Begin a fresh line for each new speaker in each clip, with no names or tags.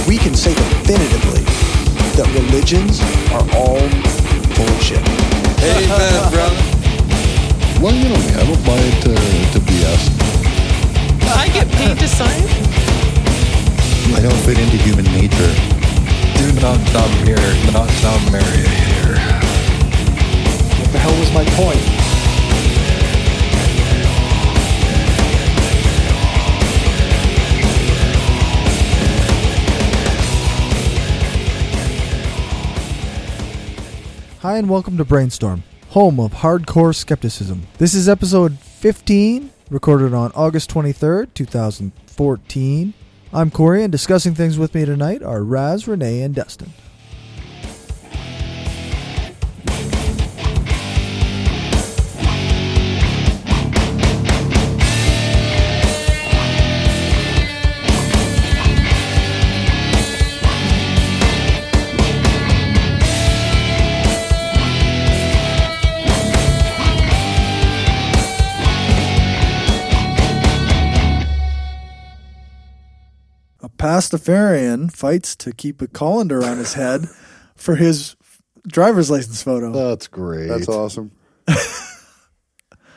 we can say definitively that religions are all bullshit.
Amen, brother.
Well, you know me, I don't buy into BS.
I get paid to sign.
I don't fit into human nature.
Do not come here. Not marry here.
What the hell was my point?
Hi and welcome to Brainstorm, home of hardcore skepticism. This is episode 15, recorded on August 23rd, 2014. I'm Corey, and discussing things with me tonight are Raz, Renee, and Destin. Pastafarian fights to keep a colander on his head for his driver's license photo.
That's great.
That's awesome.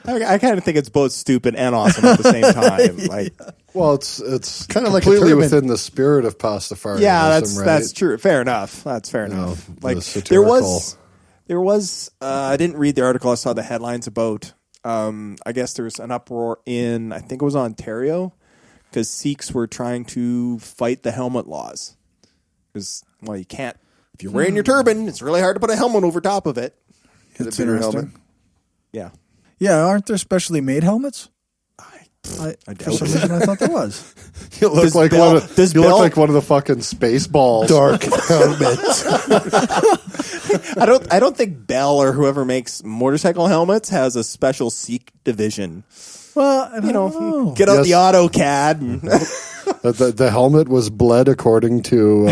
I kind of think it's both stupid and awesome at the same time. Like,
well, it's
kind of like a
completely
turban.
within the spirit of Pastafarianism.
yeah,
right?
that's true. Fair enough. That's fair
You
enough.
know,
Like
the satirical.
there was. I didn't read the article. I saw the headlines about. I guess there was an uproar in. I think it was Ontario. Because Sikhs were trying to fight the helmet laws. Because, well, you can't. If you're wearing your turban, it's really hard to put a helmet over top of it.
That's interesting.
Yeah.
Yeah, aren't there specially made helmets?
I
For
doubt
some
it.
reason, I thought there was.
You look
Does
like
Bill-
one of
does
you
Bill-
look like one of the fucking space balls.
Dark helmet.
I don't think Bell or whoever makes motorcycle helmets has a special Sikh division.
Well, I don't
You know,
know.
get out
Yes.
the AutoCAD. And
The helmet was bled according to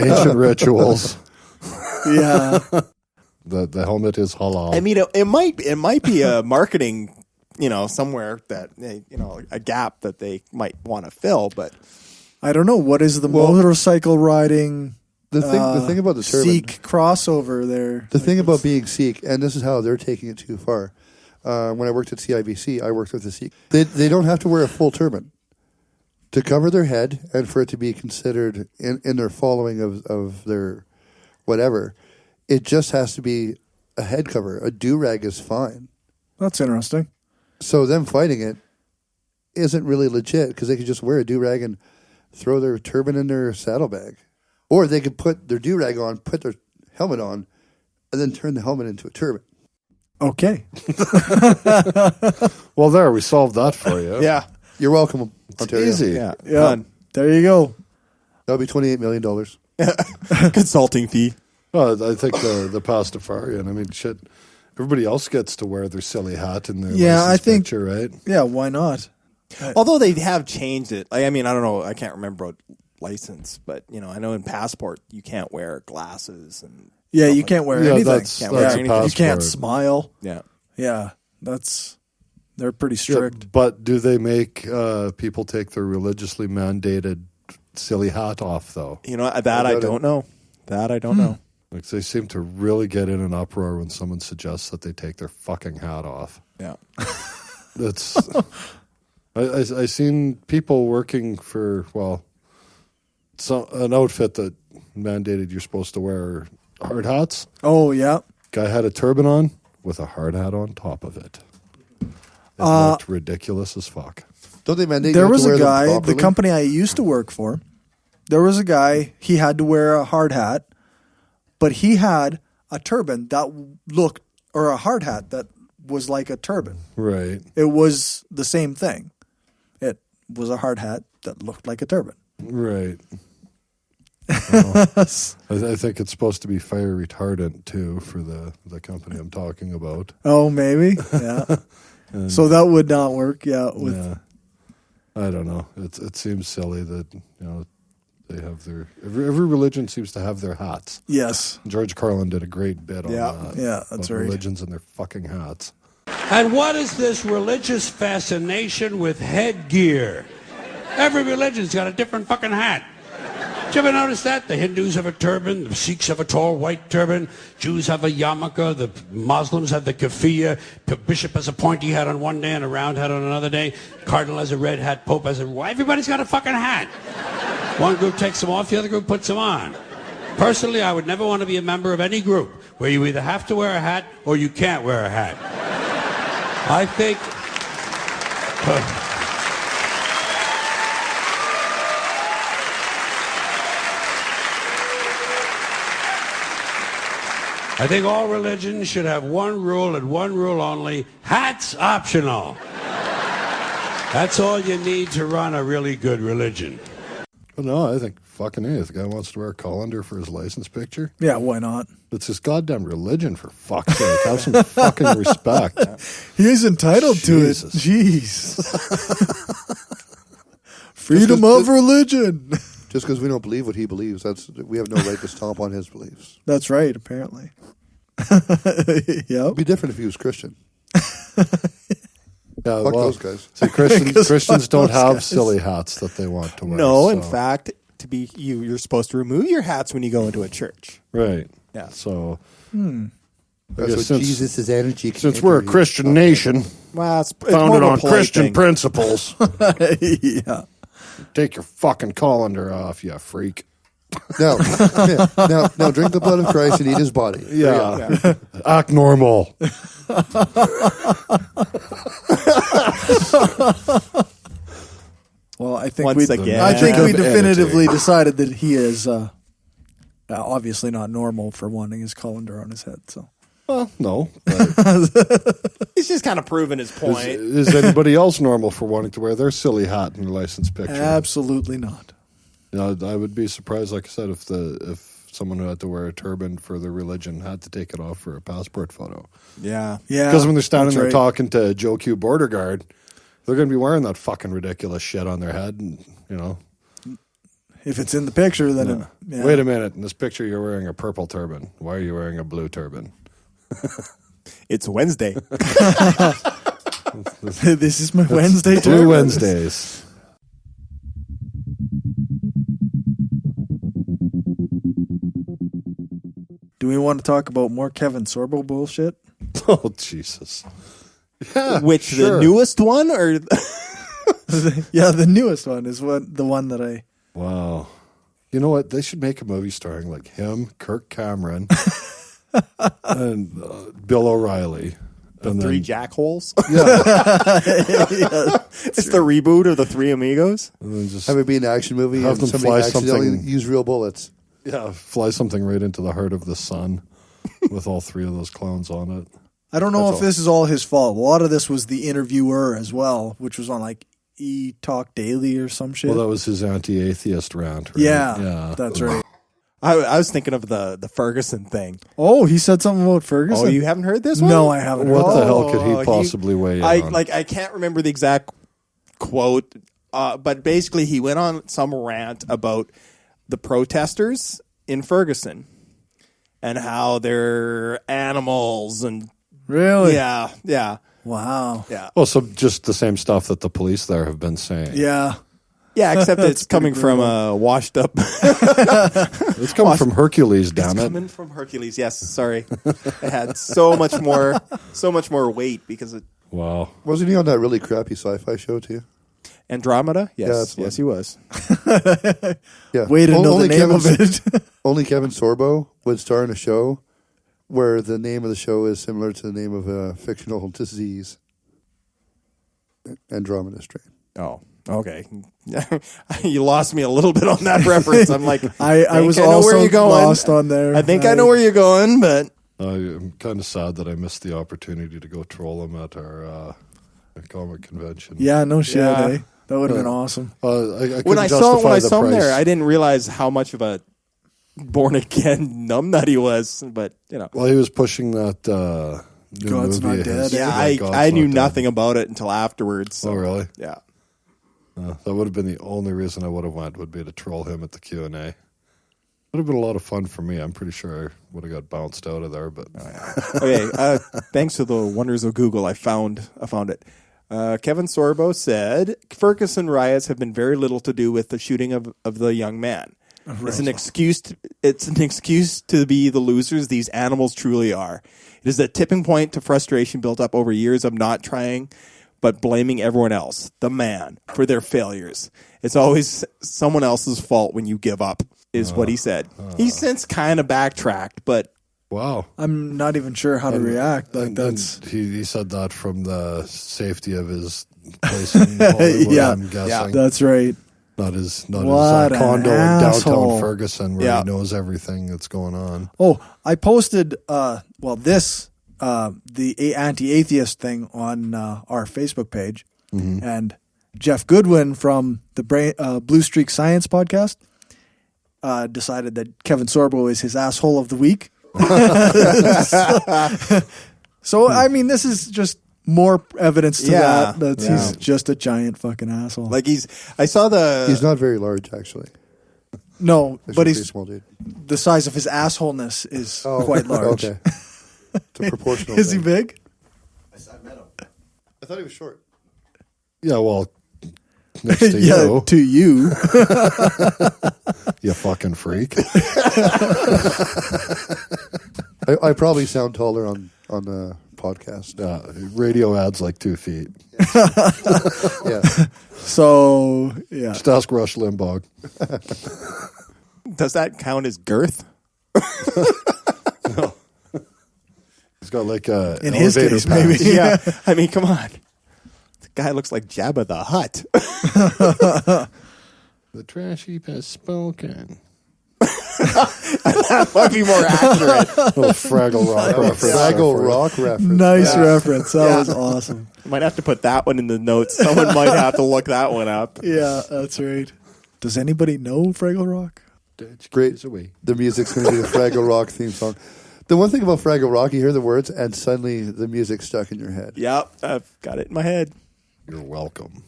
ancient rituals.
Yeah.
The helmet is halal.
I mean, it might be a marketing, somewhere that a gap that they might want to fill, but
I don't know. What is the
Well,
motorcycle riding
The thing about the turban,
Sikh crossover there?
the thing about being Sikh, and this is how they're taking it too far. When I worked at CIBC, I worked with the Sikh. They don't have to wear a full turban to cover their head and for it to be considered in their following of their whatever. It just has to be a head cover. A do-rag is fine.
That's interesting.
So them fighting it isn't really legit because they could just wear a do-rag and throw their turban in their saddlebag. Or they could put their do-rag on, put their helmet on, and then turn the helmet into a turban.
Okay.
Well, there, we solved that for you.
yeah,
You're welcome,
It's
Ontario.
easy.
yeah,
Yeah.
done.
There you go.
That'll be $28 million.
Consulting fee.
Well, I think the Pastafarian, I mean, shit, everybody else gets to wear their silly hat in their
Yeah,
license
I think-
picture, right?
Yeah, why not?
Although they have changed it. I mean, I don't know. I can't remember about license, but I know in passport you can't wear glasses and
Yeah,
stuff
you
like
can't wear
Yeah,
anything.
that's
Can't
a
wear
Yeah,
anything.
passport.
you can't smile.
Yeah.
Yeah, they're pretty
Yeah,
strict.
but do they make people take their religiously mandated silly hat off, though?
That I don't know. That I don't know.
Like, they seem to really get in an uproar when someone suggests that they take their fucking hat off.
Yeah.
That's I seen people working for an outfit that mandated you're supposed to wear hard hats.
Oh, yeah.
Guy had a turban on with a hard hat on top of it. It looked ridiculous as fuck.
Don't they mandate
There
you have
was
to wear
a
them
guy, the
properly?
company I used to work for, there was a guy, he had to wear a hard hat, but he had a turban that looked, or a hard hat that was like a turban.
Right.
It was the same thing. It was a hard hat that looked like a turban.
Right. I think it's supposed to be fire retardant too for the company I'm talking about.
Oh, maybe. Yeah. So that would not work. Yeah.
Yeah. I don't know. It seems silly that they have their every religion seems to have their hats.
Yes.
George Carlin did a great bit on that.
Yeah, that's
about
right.
religions and their fucking hats.
And what is this religious fascination with headgear? Every religion's got a different fucking hat. you ever notice that? The Hindus have a turban, the Sikhs have a tall white turban, Jews have a yarmulke, the Muslims have the keffiyeh, the bishop has a pointy hat on one day and a round hat on another day, cardinal has a red hat, pope has a... Well, everybody's got a fucking hat. One group takes them off, the other group puts them on. Personally, I would never want to be a member of any group where you either have to wear a hat or you can't wear a hat. I think... I think all religions should have one rule and one rule only. Hats optional. That's all you need to run a really good religion.
Well, no, I think fucking if the guy wants to wear a colander for his license picture,
Yeah, why not?
it's his goddamn religion, for fuck's sake. Have some fucking respect.
He's entitled
Jesus.
to it. Jeez. Freedom of religion.
Just because we don't believe what he believes, we have no right to stomp on his beliefs.
That's right, apparently.
It'd
Yep.
be different if he was Christian.
Yeah,
Fuck those guys.
See, Christians
fuck
don't
those
have
guys.
silly hats that they want to wear.
No, in
so-
fact, to be you're supposed to remove your hats when you go into a church.
Right.
Yeah.
So, I
That's
guess
what
since,
Jesus' energy can
since we're a
enter you.
Christian nation,
Well, it's more
founded
of a
on
polite
Christian
thing.
principles,
Yeah.
take your fucking colander off, you freak.
Now, now, drink the blood of Christ and eat his body.
Yeah. Act normal.
Well, I think
Once again.
I think we
Of
definitively decided that he is obviously not normal for wanting his colander on his head. So
Well, no. But
He's just kind of proving his point.
is anybody else normal for wanting to wear their silly hat in their license picture?
absolutely not.
You know, I would be surprised, like I said, if someone who had to wear a turban for their religion had to take it off for a passport photo.
Yeah.
Yeah,
Because when they're standing
that's
there
right.
talking to Joe Q border guard, they're going to be wearing that fucking ridiculous shit on their head, and you know.
If it's in the picture, then yeah.
Wait a minute! In this picture, you're wearing a purple turban. Why are you wearing a blue turban?
It's Wednesday.
This is my Wednesday
Blue
turban.
Wednesdays.
Do we want to talk about more Kevin Sorbo bullshit?
Oh Jesus! Yeah,
Which,
sure.
the newest one? Or
Yeah, the newest one is the one that I.
Wow. You know what? They should make a movie starring like him, Kirk Cameron, and Bill O'Reilly. And
Three
then,
Jackholes?
yeah,
It's the reboot of the Three Amigos.
and then just
Have it be an action movie
Have
and
them
somebody
fly
accidentally
something-
use real bullets.
fly something right into the heart of the sun with all three of those clowns on it.
I don't know
That's
if
all.
this is all his fault. A lot of this was the interviewer as well, which was on like E-Talk Daily or some shit.
Well, that was his anti-atheist rant. Right?
yeah, that's right.
I was thinking of the Ferguson thing.
Oh, he said something about Ferguson.
Oh, you haven't heard this one?
No, I haven't.
What
heard
the
that.
hell could
Oh,
he possibly weigh in on?
I can't remember the exact quote, but basically he went on some rant about the protesters in Ferguson and how they're animals and
Really?
yeah.
Wow.
Well, so just the same stuff that the police there have been saying.
Yeah.
Yeah, except it's
That's
coming
pretty
from
brutal.
a washed up.
It's coming from Hercules, damn
It's
it.
coming from Hercules. Yes, sorry. It had so much more weight because it
Wow.
Wasn't he on that really crappy sci-fi show too?
Andromeda.
Yeah,
Yes,
that's
yes, he was.
Yeah.
Way to know the
Only
name of
Kevin-
it.
Only Kevin Sorbo would star in a show where the name of the show is similar to the name of a fictional disease. Andromeda strain.
Oh, okay. You lost me a little bit on that reference. I'm like,
I was
know
also
where you're going.
lost on there.
I think I know where you're going, but
I'm kind of sad that I missed the opportunity to go troll him at our comic convention.
Yeah, no shit.
Yeah.
Eh? That would have been awesome.
when I saw him there, I didn't realize how much of a born again numbnut he was. But you know,
Well, he was pushing that new
God's
movie.
Not
of
Dead.
his-
yeah,
God's
I knew
Not Dead.
nothing about it until afterwards. So,
Oh, really?
Yeah.
That would have been the only reason I would have went, would be to troll him at the Q&A. Would have been a lot of fun for me. I'm pretty sure I would have got bounced out of there, but
Okay. Thanks to the wonders of Google, I found it. Kevin Sorbo said Ferguson riots have been very little to do with the shooting of the young man. It's an excuse. It's an excuse to be the losers these animals truly are. It is a tipping point to frustration built up over years of not trying, but blaming everyone else, the man, for their failures. It's always someone else's fault when you give up, is what he said. He's since kind of backtracked, but
Wow.
I'm not even sure how to react. Like that's
He said that from the safety of his place in Hollywood,
Yeah.
I'm guessing.
that's right.
Not his
What an
condo in
asshole.
downtown Ferguson where
Yeah.
he knows everything that's going on.
Oh, I posted the anti-atheist thing on our Facebook page, and Jeff Goodwin from the Blue Streak Science podcast decided that Kevin Sorbo is his asshole of the week. So I mean, this is just more evidence to that he's just a giant fucking asshole.
like I saw the.
He's not very large, actually.
no,
He's
but
a pretty
he's
small dude.
the size of his assholeness is quite large.
Okay. It's a proportional
Is he
thing.
big?
I thought he was short.
Yeah, well, next to
Yeah,
you,
to you.
you fucking freak.
I probably sound taller on the podcast.
Radio adds like 2 feet.
Yeah.
So yeah,
Just ask Rush Limbaugh.
Does that count as girth?
He's got like a
in his
elevator
case,
pass.
maybe.
Yeah. I mean, come on. The guy looks like Jabba the Hutt.
The trash heap has spoken.
That might be more accurate.
Little Fraggle Rock reference.
Fraggle Rock reference.
Nice reference. That was awesome.
Might have to put that one in the notes. Someone might have to look that one up.
Yeah, that's right. Does anybody know Fraggle Rock?
Great.
Away.
The music's going to be the Fraggle Rock theme song. The one thing about Fraggle Rock, you hear the words and suddenly the music's stuck in your head.
Yep, I've got it in my head.
You're welcome.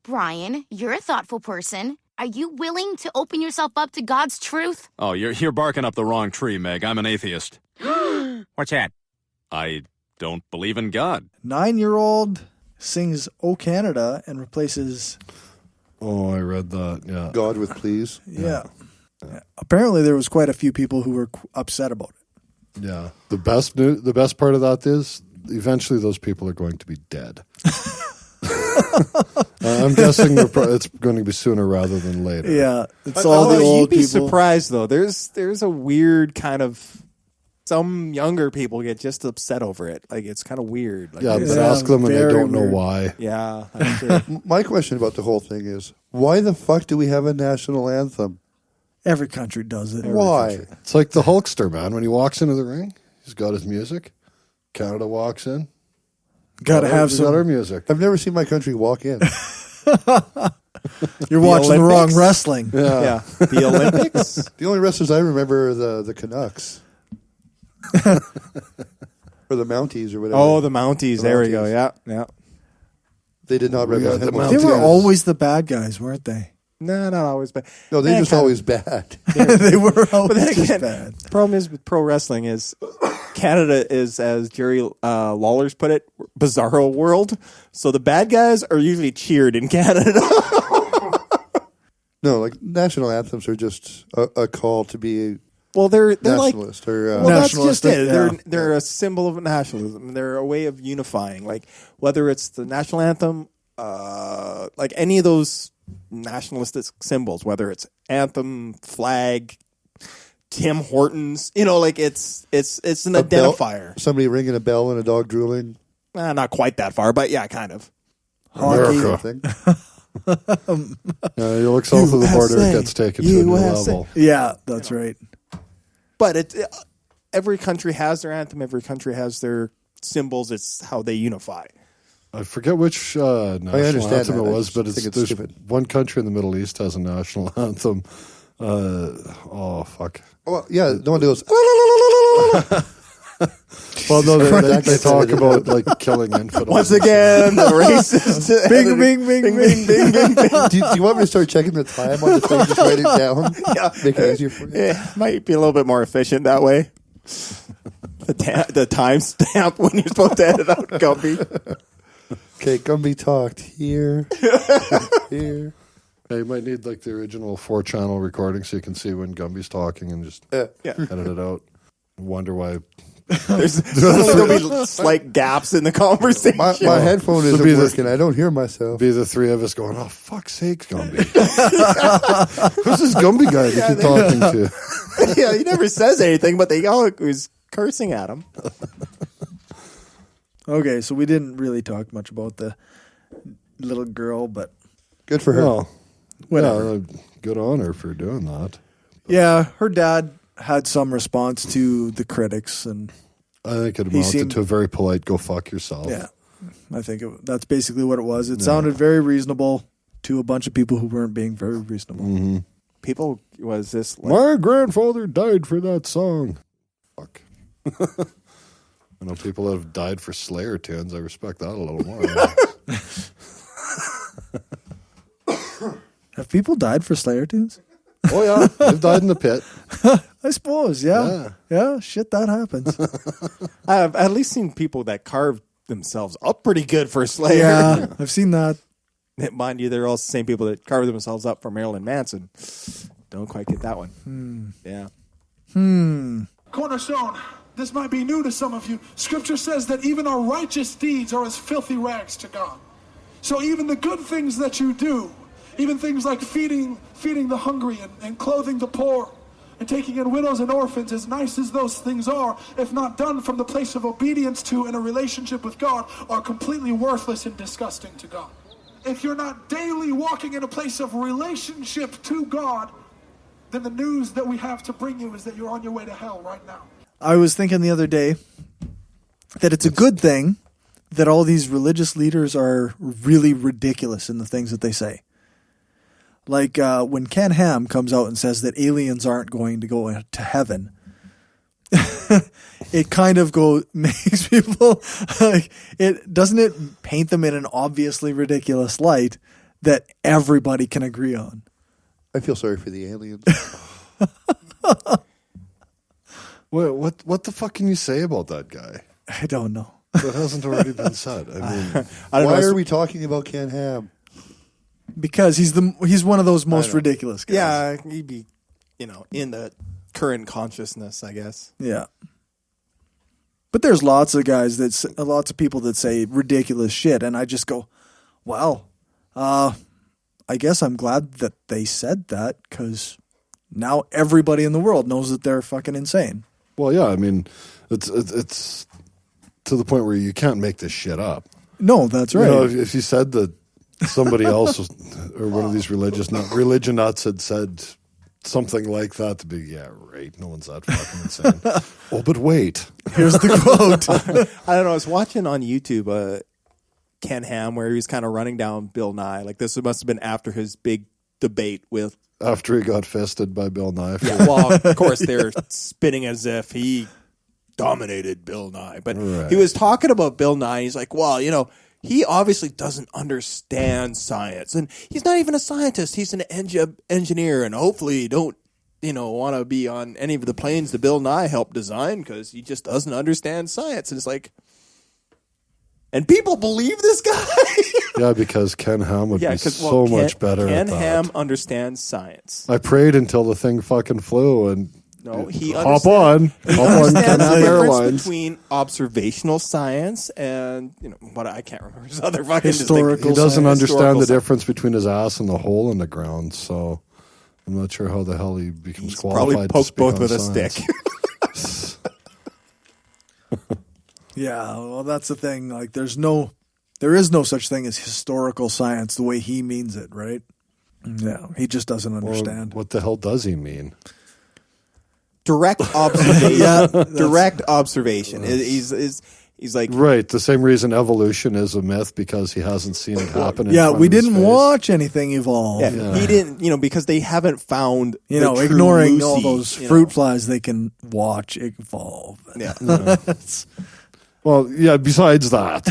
Brian, you're a thoughtful person. Are you willing to open yourself up to God's truth?
Oh, you're barking up the wrong tree, Meg. I'm an atheist. What's that? I don't believe in God.
9-year-old sings "O Canada" and replaces.
Oh, I read that. Yeah.
God with please.
Yeah. Apparently, there was quite a few people who were upset about it.
Yeah. The best part of that is eventually those people are going to be dead. I'm guessing it's going to be sooner rather than later.
Yeah, it's all the old
You'd be
people.
surprised though. There's a weird kind of. Some younger people get just upset over it. Like it's kind of weird. Like,
Yeah, but
Yeah,
ask them and they
very
don't know
weird.
why.
yeah, I'm sure.
My question about the whole thing is, why the fuck do we have a national anthem?
Every country does it.
Why?
It's like the Hulkster, man. When he walks into the ring, he's got his music. Canada walks in.
Got to have
He's got our
some.
music.
I've never seen my country walk in.
You're watching the wrong
Olympics?
wrestling.
Yeah, the Olympics.
The only wrestlers I remember are the Canucks. Or the Mounties or whatever.
Oh, the Mounties. There we go.
Mounties.
Yeah, yeah.
They did not
We got
represent
the
one.
They were
Mounties.
always the bad guys, weren't they?
No, not always. But
No, they're
Yeah,
just
kinda.
always bad.
They were always
But then
just
again,
bad.
the problem is with pro wrestling is Canada is, as Jerry Lawler's put it, bizarro world. So the bad guys are usually cheered in Canada.
No, like national anthems are just a call to be
Well, they're like.
nationalist or
Well, that's just
Nationalistic,
it.
yeah.
They're a symbol of nationalism. They're a way of unifying. Like whether it's the national anthem, like any of those nationalistic symbols, whether it's anthem, flag, Tim Hortons, like it's an
a bell-
identifier.
somebody ringing a bell and a dog drooling.
Not quite that far, but yeah, kind of.
Hockey.
America.
Thing.
You look south of the border, it
USA.
gets taken to a new
USA.
level.
Yeah, that's right.
But every country has their anthem. Every country has their symbols. It's how they unify.
I forget which national
understand
anthem
that.
it
I
was,
just
but
think it's
there's
stupid.
one country in the Middle East has a national anthem. Oh, fuck.
Oh, yeah, the one that goes.
Well, no, they
That's
talk
it.
about like killing infidels.
Once again, the racist.
Bing, bing, bing, bing, bing, bing.
do you want me to start checking the time on the thing? Just write it down.
Yeah.
Make it easier for you.
Yeah, might be a little bit more efficient that way. The time stamp when you're supposed to edit out Gumby.
Okay, Gumby talked here. Here.
Yeah, you might need like the original 4-channel recording so you can see when Gumby's talking and just edit it out. Wonder why.
There'll be slight gaps in the conversation.
My headphone isn't working. I don't hear myself.
Be the three of us going, oh, fuck's sake, Gumby. Who's this Gumby guy that keep talking to?
Yeah, he never says anything, but they all was cursing at him.
Okay, so we didn't really talk much about the little girl, but
good for her.
Well,
whatever.
yeah, good on her for doing that.
Yeah, her dad had some response to the critics, and
I think it amounted to a very polite "go fuck yourself."
Yeah, I think that's basically what it was. It sounded very reasonable to a bunch of people who weren't being very reasonable.
Mm-hmm.
People, was this like,
my grandfather died for that song? Fuck. I know people that have died for Slayer tunes. I respect that a little more.
Have people died for Slayer tunes?
Oh yeah, they've died in the pit.
I suppose, yeah. Shit, that happens.
I've at least seen people that carved themselves up pretty good for Slayer.
Yeah, I've seen that.
Mind you, they're all the same people that carved themselves up for Marilyn Manson. Don't quite get that one. Yeah.
Cornerstone, this might be new to some of you. Scripture says that even our righteous deeds are as filthy rags to God. So even the good things that you do, even things like feeding the hungry and clothing the poor and taking in widows and orphans, as nice as those things are, if not done from the place of obedience to and a relationship with God, are completely worthless and disgusting to God. If you're not daily walking in a place of relationship to God, then the news that we have to bring you is that you're on your way to hell right now.
I was thinking the other day that it's a good thing that all these religious leaders are really ridiculous in the things that they say. Like when Ken Ham comes out and says that aliens aren't going to go to heaven, it kind of makes people like it doesn't it paint them in an obviously ridiculous light that everybody can agree on.
I feel sorry for the aliens.
What the fuck can you say about that guy?
I don't know.
That hasn't already been said. I mean,
why are we talking about Ken Ham?
Because he's one of those most ridiculous guys.
Yeah, he'd be, in the current consciousness, I guess.
Yeah. But there's lots of people that say ridiculous shit, and I just go, well, I guess I'm glad that they said that, because now everybody in the world knows that they're fucking insane.
Well, yeah, I mean, it's to the point where you can't make this shit up.
No, that's right.
If you said that somebody else or one of these religion nuts had said something like that, to be, yeah, right, no one's that fucking insane. Oh, but wait.
Here's the quote.
I don't know, I was watching on YouTube Ken Ham where he was kind of running down Bill Nye. Like, this must have been after his big debate with...
After he got fisted by Bill Nye.
Yeah, well, of course, they're spinning as if he dominated Bill Nye. But he was talking about Bill Nye. He's like, well, he obviously doesn't understand science. And he's not even a scientist. He's an engineer. And hopefully you don't, want to be on any of the planes that Bill Nye helped design because he just doesn't understand science. And it's like... And people believe this guy?
Yeah, because Ken Ham would be much better at that.
Ken Ham understands science.
I prayed until the thing fucking flew and
he
hop on Ken Ham
the
Airlines.
difference between observational science and, what I can't remember his other fucking
historical.
He doesn't
science.
understand the difference between his ass and the hole in the ground, so I'm not sure how the hell he becomes qualified
probably
to speak
poked both
on
with
science.
a stick.
Yeah, well, that's the thing. Like, there is no such thing as historical science the way he means it, right? Yeah, he just doesn't understand.
What the hell does he mean?
Direct observation. Direct observation. He's like,
right. The same reason evolution is a myth, because he hasn't seen it happen.
Yeah, we didn't watch anything evolve.
Yeah. He didn't, because they haven't found,
ignoring all those fruit flies they can watch evolve.
Yeah.
Well, yeah, besides that.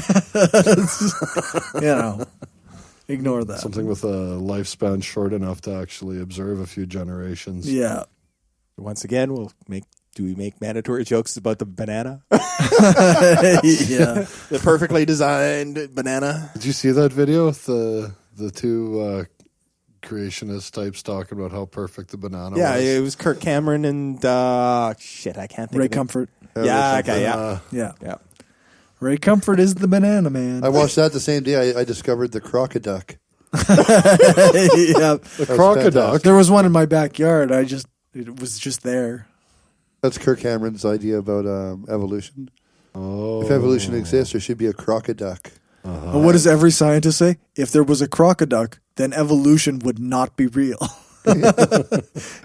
Ignore that.
Something with a lifespan short enough to actually observe a few generations.
Yeah.
Once again, do we make mandatory jokes about the banana?
Yeah.
The perfectly designed banana.
Did you see that video with the two creationist types talking about how perfect the banana
Yeah,
was.
it was Kirk Cameron and shit, I can't think
Ray
of it.
Comfort.
Yeah, okay, yeah.
Yeah. Ray Comfort is the banana man.
I watched that the same day I discovered the crocoduck.
Yeah.
The crocoduck.
There was one in my backyard. It was just there.
That's Kirk Cameron's idea about evolution.
Oh.
If evolution exists, there should be a crocoduck.
And what does every scientist say? If there was a crocoduck, then evolution would not be real.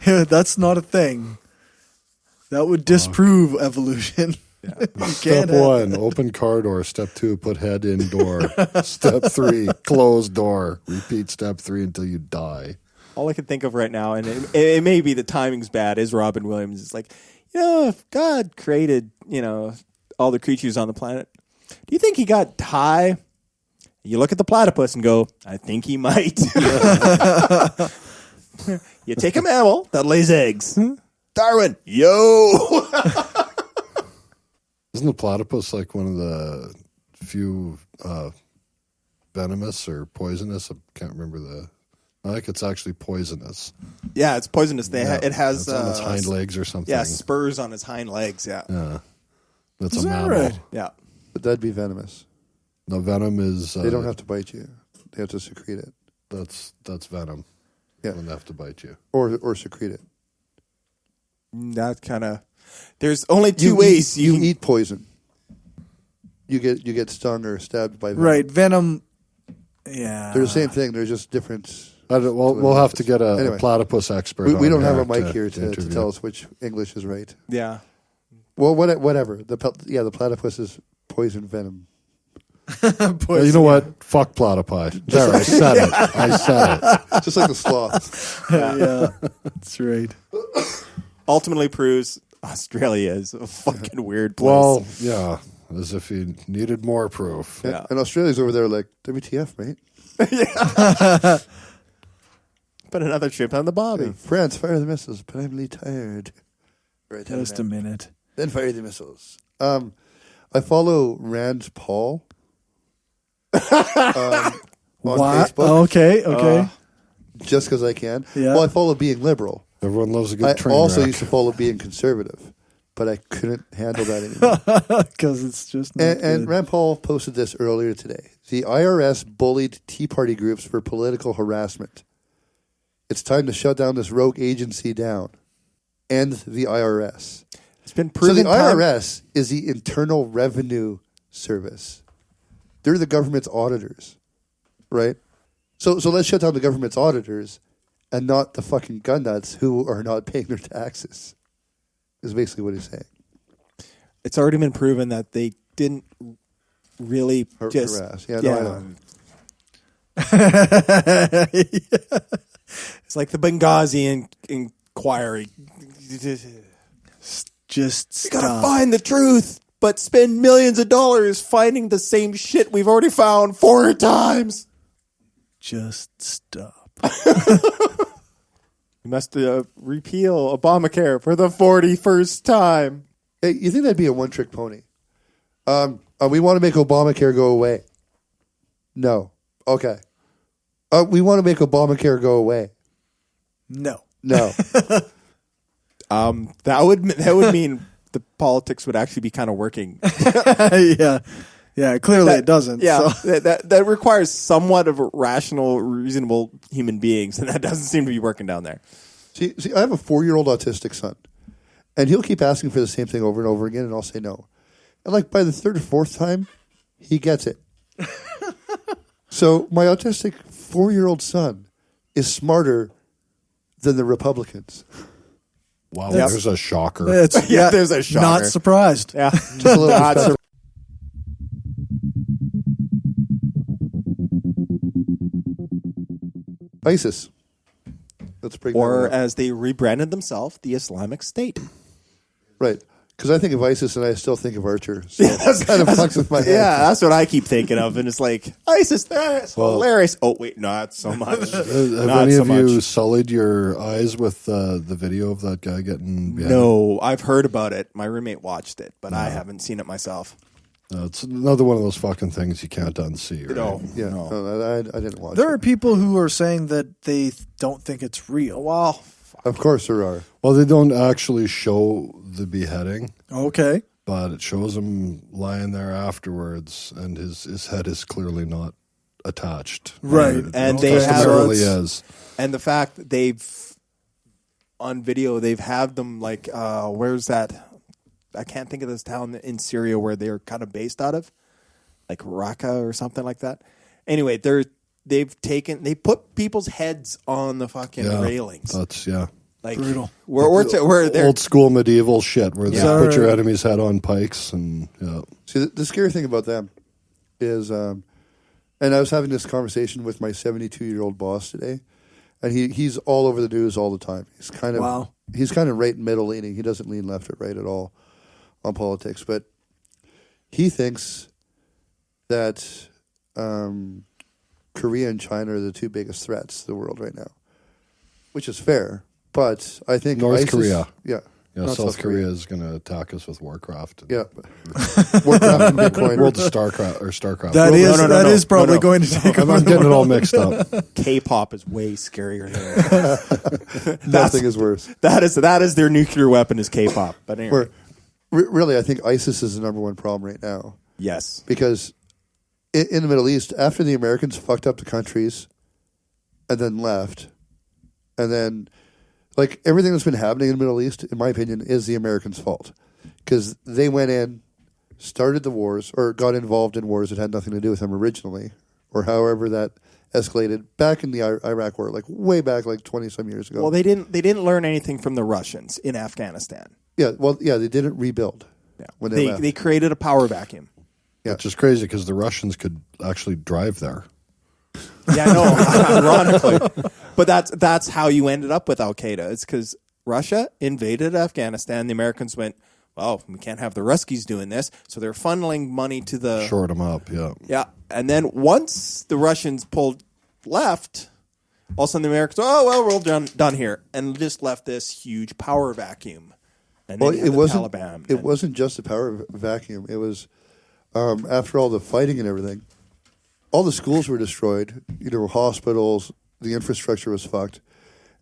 That's not a thing. That would disprove evolution.
Step 1, open car door. Step 2, put head in door. Step 3, close door. Repeat step 3 until you die.
All I can think of right now, and it may be the timing's bad, is Robin Williams. It's like, if God created, all the creatures on the planet, do you think he got high? You look at the platypus and go, I think he might. You take a mammal that lays eggs. Darwin, yo!
Isn't the platypus like one of the few venomous or poisonous? I can't remember I think it's actually poisonous.
Yeah, it's poisonous. It has
it's on its hind legs or something.
Yeah, spurs on its hind legs. Yeah,
that's
Is
a
that
mammal.
right?
Yeah,
But that'd be venomous.
The venom is.
They don't have to bite you. They have to secrete it.
That's venom.
Yeah,
they have to bite you
or secrete it.
That kind of. There's only two ways
you eat poison. You get stung or stabbed by venom.
Right, venom. Yeah,
they're the same thing. They're just different.
We'll have to get a
Anyway,
platypus expert.
We don't
on
have a
here
mic here to
interview.
tell us which English is right.
Yeah.
Well, whatever. The platypus is poison venom.
Well, you know what? Fuck platypi. There, I said it. I said it.
Just like the sloth.
Yeah, that's right.
Ultimately proves Australia is a fucking weird place.
Well, yeah, as if you needed more proof.
Yeah. And Australia's over there like, WTF, mate?
Put another chip on the bobby.
Yeah, France, fire the missiles, but I'm really tired. Right,
Just a minute.
Then fire the missiles. I follow Rand Paul on
What?
Facebook.
Okay.
Just because I can.
Yeah.
Well, I follow being liberal.
Everyone loves a good
I
train
also
wreck.
used to follow being conservative, but I couldn't handle that anymore.
Because it's just not
And
good.
Rand Paul posted this earlier today. The IRS bullied Tea Party groups for political harassment. It's time to shut down this rogue agency down. End the IRS.
It's been
So
proven.
the IRS is the Internal Revenue Service. They're the government's auditors, right? So let's shut down the government's auditors and not the fucking gun nuts who are not paying their taxes, is basically what he's saying.
It's already been proven that they didn't really just
harass. Yeah, no, I know.
It's like the Benghazi inquiry.
Just
We gotta
stop.
find the truth, but spend millions of dollars finding the same shit we've already found 4 times.
Just stop.
We must repeal Obamacare for the 41st time.
Hey, you think that'd be a one-trick pony? We want to make Obamacare go away. No. Okay. We want to make Obamacare go away.
No.
No.
That would mean the politics would actually be kind of working.
Yeah. Clearly, it doesn't.
Yeah,
So.
that requires somewhat of rational, reasonable human beings, and that doesn't seem to be working down there.
See, I have a 4-year-old autistic son, and he'll keep asking for the same thing over and over again, and I'll say no. And like by the 3rd or 4th time, he gets it. So my autistic 4-year-old son is smarter than the Republicans.
Wow,
Yep.
there's a shocker.
Yeah, there's a shocker.
Not surprised.
Yeah,
Just a little respect. ISIS. Let's bring that
or
up.
as they rebranded themselves, the Islamic State.
Right. Because I think of ISIS and I still think of Archer. So that kind of fucks with my head.
Yeah, that's what I keep thinking of, and it's like ISIS. That's hilarious. Oh wait, not so much.
Have
Not
any
so
of you
much.
sullied your eyes with the video of that guy getting beheaded?
No, I've heard about it. My roommate watched it, but I haven't seen it myself.
It's another one of those fucking things you can't unsee. Right?
No,
Yeah,
no.
no, I didn't watch
There
it.
are people who are saying that they don't think it's real.
Well,
Of course there are.
Well, they don't actually show the beheading,
Okay.
but it shows him lying there afterwards, and his head is clearly not attached.
Right.
And
It
they have
customarily is.
And the fact that on video, they've had them like, where's that? I can't think of this town in Syria where they're kind of based out of, like Raqqa or something like that. Anyway, they put people's heads on the fucking railings.
That's
Like
brutal.
Where they're
old school medieval shit where they
Yeah.
put your enemy's head on pikes and
See, the scary thing about them is, and I was having this conversation with my 72-year-old boss today, and he's all over the news all the time. He's kind of right middle leaning. He doesn't lean left or right at all on politics, but he thinks that Korea and China are the two biggest threats to the world right now, which is fair. But I think
North
ISIS,
Korea.
yeah,
Yeah, South Korea is going to attack us with Warcraft.
Yeah, Warcraft and Bitcoin.
World of Starcraft or Starcraft.
That is probably going to take
I'm getting it all mixed up.
K-pop is way scarier than
Nothing is worse.
That is their nuclear weapon is K-pop. But anyway,
Really, I think ISIS is the number one problem right now.
Yes,
because in the Middle East, after the Americans fucked up the countries and then left, and then. Like, everything that's been happening in the Middle East, in my opinion, is the Americans' fault. Because they went in, started the wars, or got involved in wars that had nothing to do with them originally, or however that escalated back in the Iraq War, like way back, like 20-some years ago.
well, they didn't learn anything from the Russians in Afghanistan.
Yeah, they didn't rebuild.
Yeah,
when they left.
They created a power vacuum.
Yeah.
Which is crazy because the Russians could actually drive there.
Yeah, I know, ironically. But that's how you ended up with Al Qaeda. It's because Russia invaded Afghanistan. The Americans went, well, we can't have the Ruskies doing this. So they're funneling money to the...
Short them up, yeah.
Yeah. And then once the Russians pulled left, all of a sudden the Americans, oh, well, we're all done here. And just left this huge power vacuum. And then
it wasn't,
Taliban.
It wasn't just a power vacuum. It was, after all the fighting and everything, all the schools were destroyed, hospitals, the infrastructure was fucked,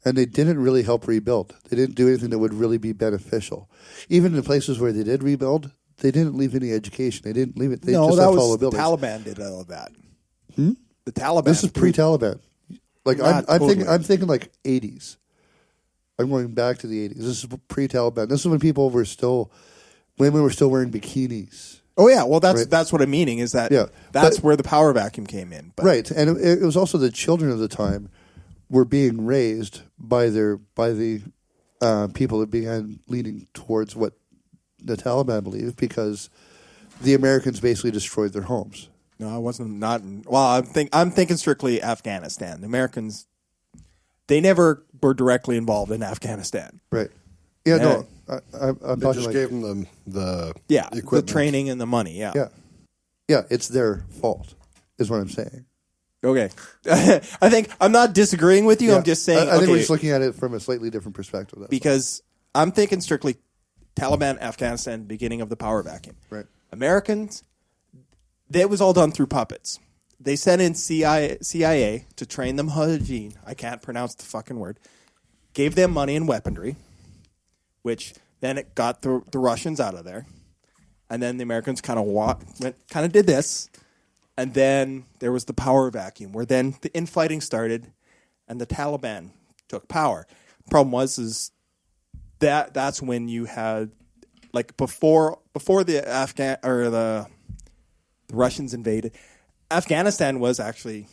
and they didn't really help rebuild. They didn't do anything that would really be beneficial. Even in the places where they did rebuild, they didn't leave any education. They didn't leave it. They just left all the buildings.
Taliban did all of that. The Taliban.
This is pre-Taliban. Like
totally.
I'm thinking like 80s. I'm going back to the 80s. This is pre-Taliban. This is when women were still wearing bikinis.
Oh yeah, well that's
Right.
that's what I'm meaning is that
Yeah,
that's
but-
where the power vacuum came in. But
Right, and it was also the children of the time were being raised by the people that began leaning towards what the Taliban believed because the Americans basically destroyed their homes.
No, I wasn't not. Well, I'm thinking strictly Afghanistan. The Americans, they never were directly involved in Afghanistan.
Right. Yeah.
Yeah.
No. I'm
They
talking
just
like
gave them the
The
equipment.
training and the money. Yeah.
yeah. It's their fault, is what I'm saying.
Okay. I think I'm not disagreeing with you.
Yeah.
I'm just saying.
I think
okay,
we're just looking at it from a slightly different perspective. That's
because I'm thinking strictly Taliban, Afghanistan, beginning of the power vacuum.
all. Right.
Americans, that was all done through puppets. They sent in CIA to train them Hajin. I can't pronounce the fucking word. Gave them money and weaponry, which then it got the Russians out of there. And then the Americans kind of did this. And then there was the power vacuum where then the infighting started and the Taliban took power. Problem was that's when you had like before the Russians invaded, Afghanistan was actually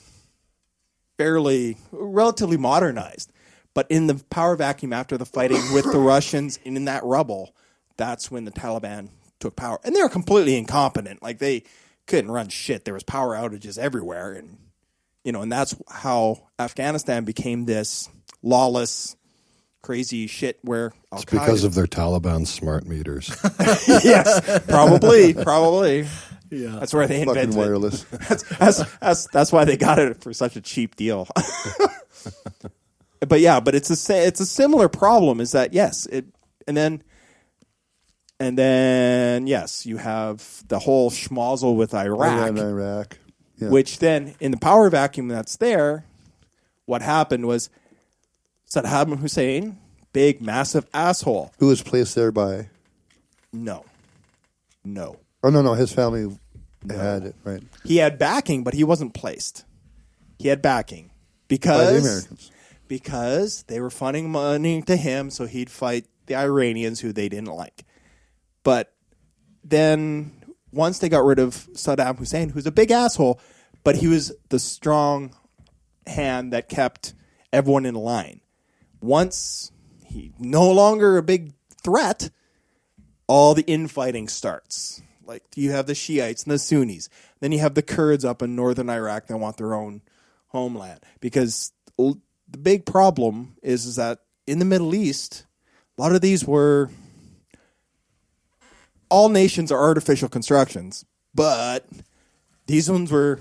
relatively modernized. But in the power vacuum after the fighting with the Russians and in that rubble, that's when the Taliban took power. And they were completely incompetent. Like they couldn't run shit. There was power outages everywhere. And, and that's how Afghanistan became this lawless, crazy shit where Al-Qaeda...
It's because of their Taliban smart meters.
Yes, probably.
Yeah.
That's where they invented
Fucking wireless.
That's why they got it for such a cheap deal. But it's a similar problem. Is that yes? And then And then, yes, you have the whole schmozzle with
Iraq. Yeah.
Which then, in the power vacuum that's there, what happened was Saddam Hussein, big, massive asshole.
Who was placed there by?
No.
Oh, no, his family had it, right?
He had backing, but he wasn't placed. He had backing. Because
by the Americans.
Because they were funding money to him so he'd fight the Iranians who they didn't like. But then once they got rid of Saddam Hussein, who's a big asshole, but he was the strong hand that kept everyone in line. Once he no longer a big threat, all the infighting starts. Like you have the Shiites and the Sunnis. Then you have the Kurds up in northern Iraq that want their own homeland. Because the big problem is that in the Middle East, a lot of these were... All nations are artificial constructions, but these were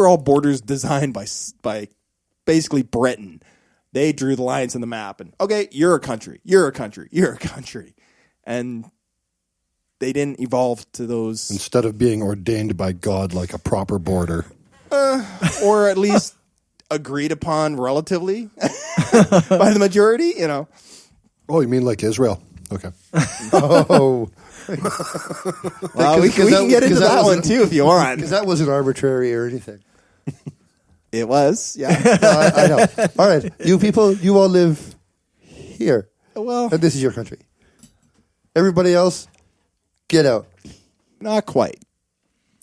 all borders designed by basically Britain. They drew the lines on the map, and okay, you're a country, and they didn't evolve to those
instead of being ordained by God like a proper border,
or at least agreed upon relatively by the majority. You know.
Oh, you mean like Israel? Okay.
Oh.
Well, we can get into that one too if you want.
Because that wasn't arbitrary or anything.
It was, yeah.
No, I know. All right, you people, you all live here.
Well,
and this is your country. Everybody else, get out.
Not quite,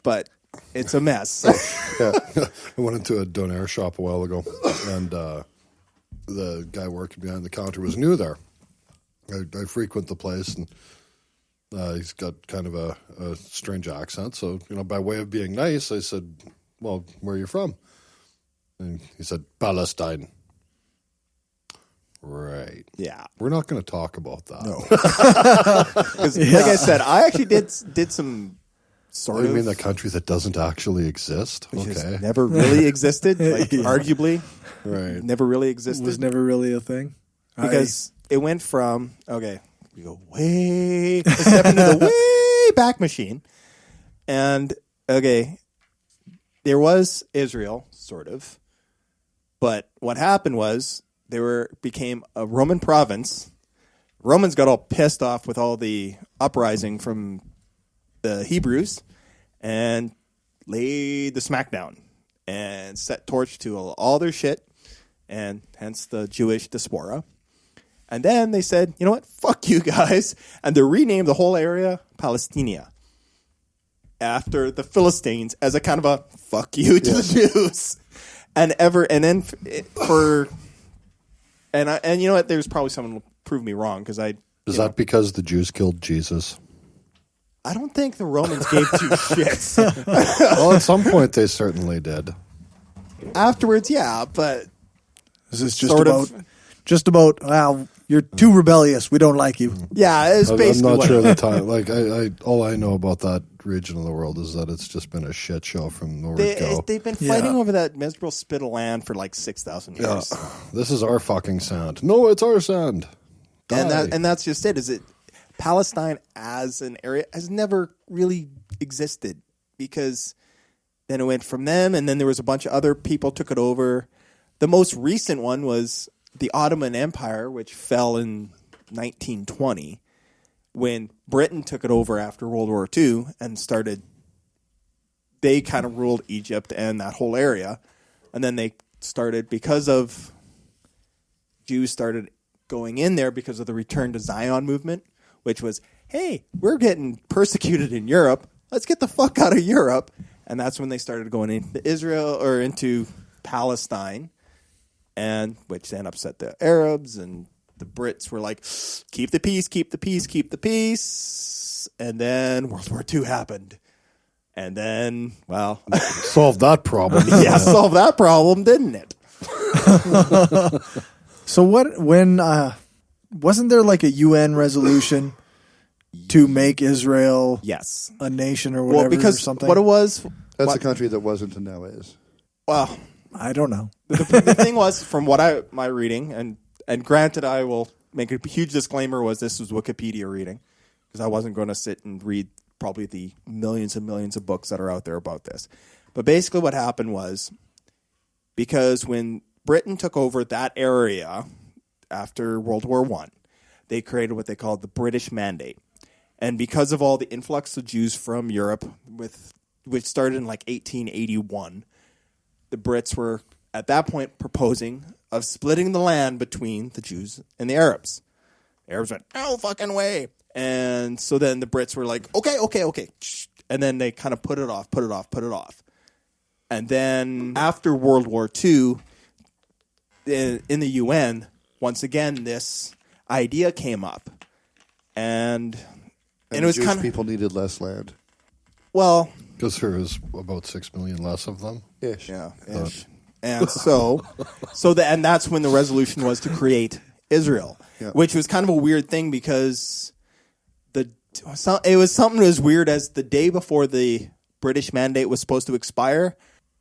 but it's a mess.
Yeah.
I went into a donair shop a while ago, and the guy working behind the counter was new there. I frequent the place, and he's got kind of a strange accent. So, by way of being nice, I said, well, where are you from? And he said, Palestine. Right.
Yeah.
We're not going to talk about that.
No. Because, like I said, I actually did some sort of...
You mean the country that doesn't actually exist?
Which
Okay.
has never really existed, arguably.
Right.
Never really existed.
It was never really a thing.
Because it went from, okay, we go step into the way back machine. And, okay, there was Israel, sort of. But what happened was became a Roman province. Romans got all pissed off with all the uprising from the Hebrews and laid the smackdown and set torch to all their shit, and hence the Jewish diaspora. And then they said, you know what? Fuck you guys. And they renamed the whole area Palestinia after the Philistines as a kind of a fuck you to the Jews. And you know what? There's probably someone who will prove me wrong because
Is that because the Jews killed Jesus?
I don't think the Romans gave two shits.
Well, at some point they certainly did.
Afterwards, yeah, but
this is just about. Wow, you're too rebellious. We don't like you.
Yeah, it's basically.
I'm not sure of the time. Like all I know about that region of the world is that it's just been a shit show from the word go.
They've been fighting over that miserable spit of land for like 6,000 years.
Yeah. This is our fucking sand. No, it's our sand.
And that's just it. Is it Palestine as an area has never really existed because then it went from them, and then there was a bunch of other people took it over. The most recent one was the Ottoman Empire, which fell in 1920 when Britain took it over after World War II and they kind of ruled Egypt and that whole area. And then they started, because of Jews started going in there because of the Return to Zion movement, which was, hey, we're getting persecuted in Europe. Let's get the fuck out of Europe. And that's when they started going into Israel or into Palestine, and which then upset the Arabs, and the Brits were like, keep the peace, keep the peace, keep the peace. And then World War II happened. And then, well...
solved that problem.
Yeah, solved that problem, didn't it?
So wasn't there like a UN resolution to make Israel a nation or whatever,
because
or something?
What it was...
That's a country that wasn't and now is.
Well...
I don't know.
The thing was, from what my reading, and granted, I will make a huge disclaimer, this was Wikipedia reading, because I wasn't going to sit and read probably the millions and millions of books that are out there about this. But basically what happened was, because when Britain took over that area after World War I, they created what they called the British Mandate. And because of all the influx of Jews from Europe, which started in like 1881, the Brits were at that point proposing of splitting the land between the Jews and the Arabs. The Arabs went, no fucking way. And so then the Brits were like, okay. And then they kind of put it off. And then after World War II, in the UN, once again, this idea came up. And it was
Jewish
kind of...
people needed less land.
Well...
Because there is about 6 million less of them.
Ish.
Yeah, ish. And so and that's when the resolution was to create Israel, which was kind of a weird thing because it was something as weird as the day before the British Mandate was supposed to expire,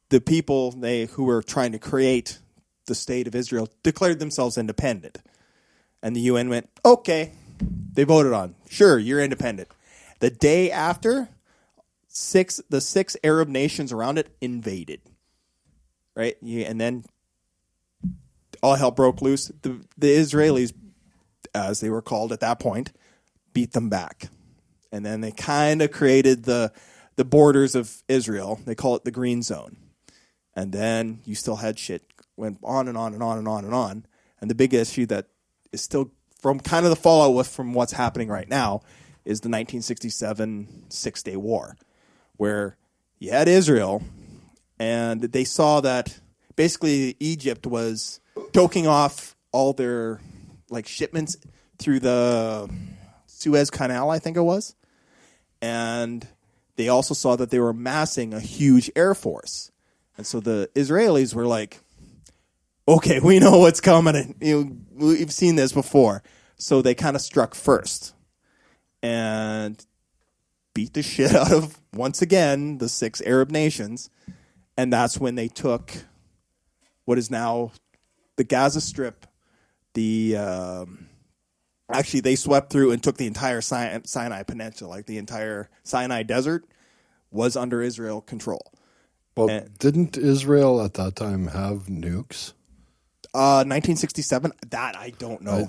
the people who were trying to create the state of Israel declared themselves independent. And the UN went, okay. They voted on, sure, you're independent. The day after, the 6 Arab nations around it invaded. Right? And then all hell broke loose. The Israelis, as they were called at that point, beat them back. And then they kind of created the borders of Israel. They call it the Green Zone. And then you still had shit went on and on and on and on and on. And the big issue that is still from kind of the fallout from what's happening right now is the 1967 Six-Day War, where you had Israel, and they saw that basically Egypt was choking off all their shipments through the Suez Canal, I think it was. And they also saw that they were amassing a huge air force. And so the Israelis were like, okay, we know what's coming. We've seen this before. So they kind of struck first and beat the shit out of, once again, the 6 Arab nations. And that's when they took what is now the Gaza Strip. Actually, they swept through and took the entire Sinai Peninsula, the entire Sinai Desert was under Israel control.
Well, didn't Israel at that time have nukes?
1967? That I don't know.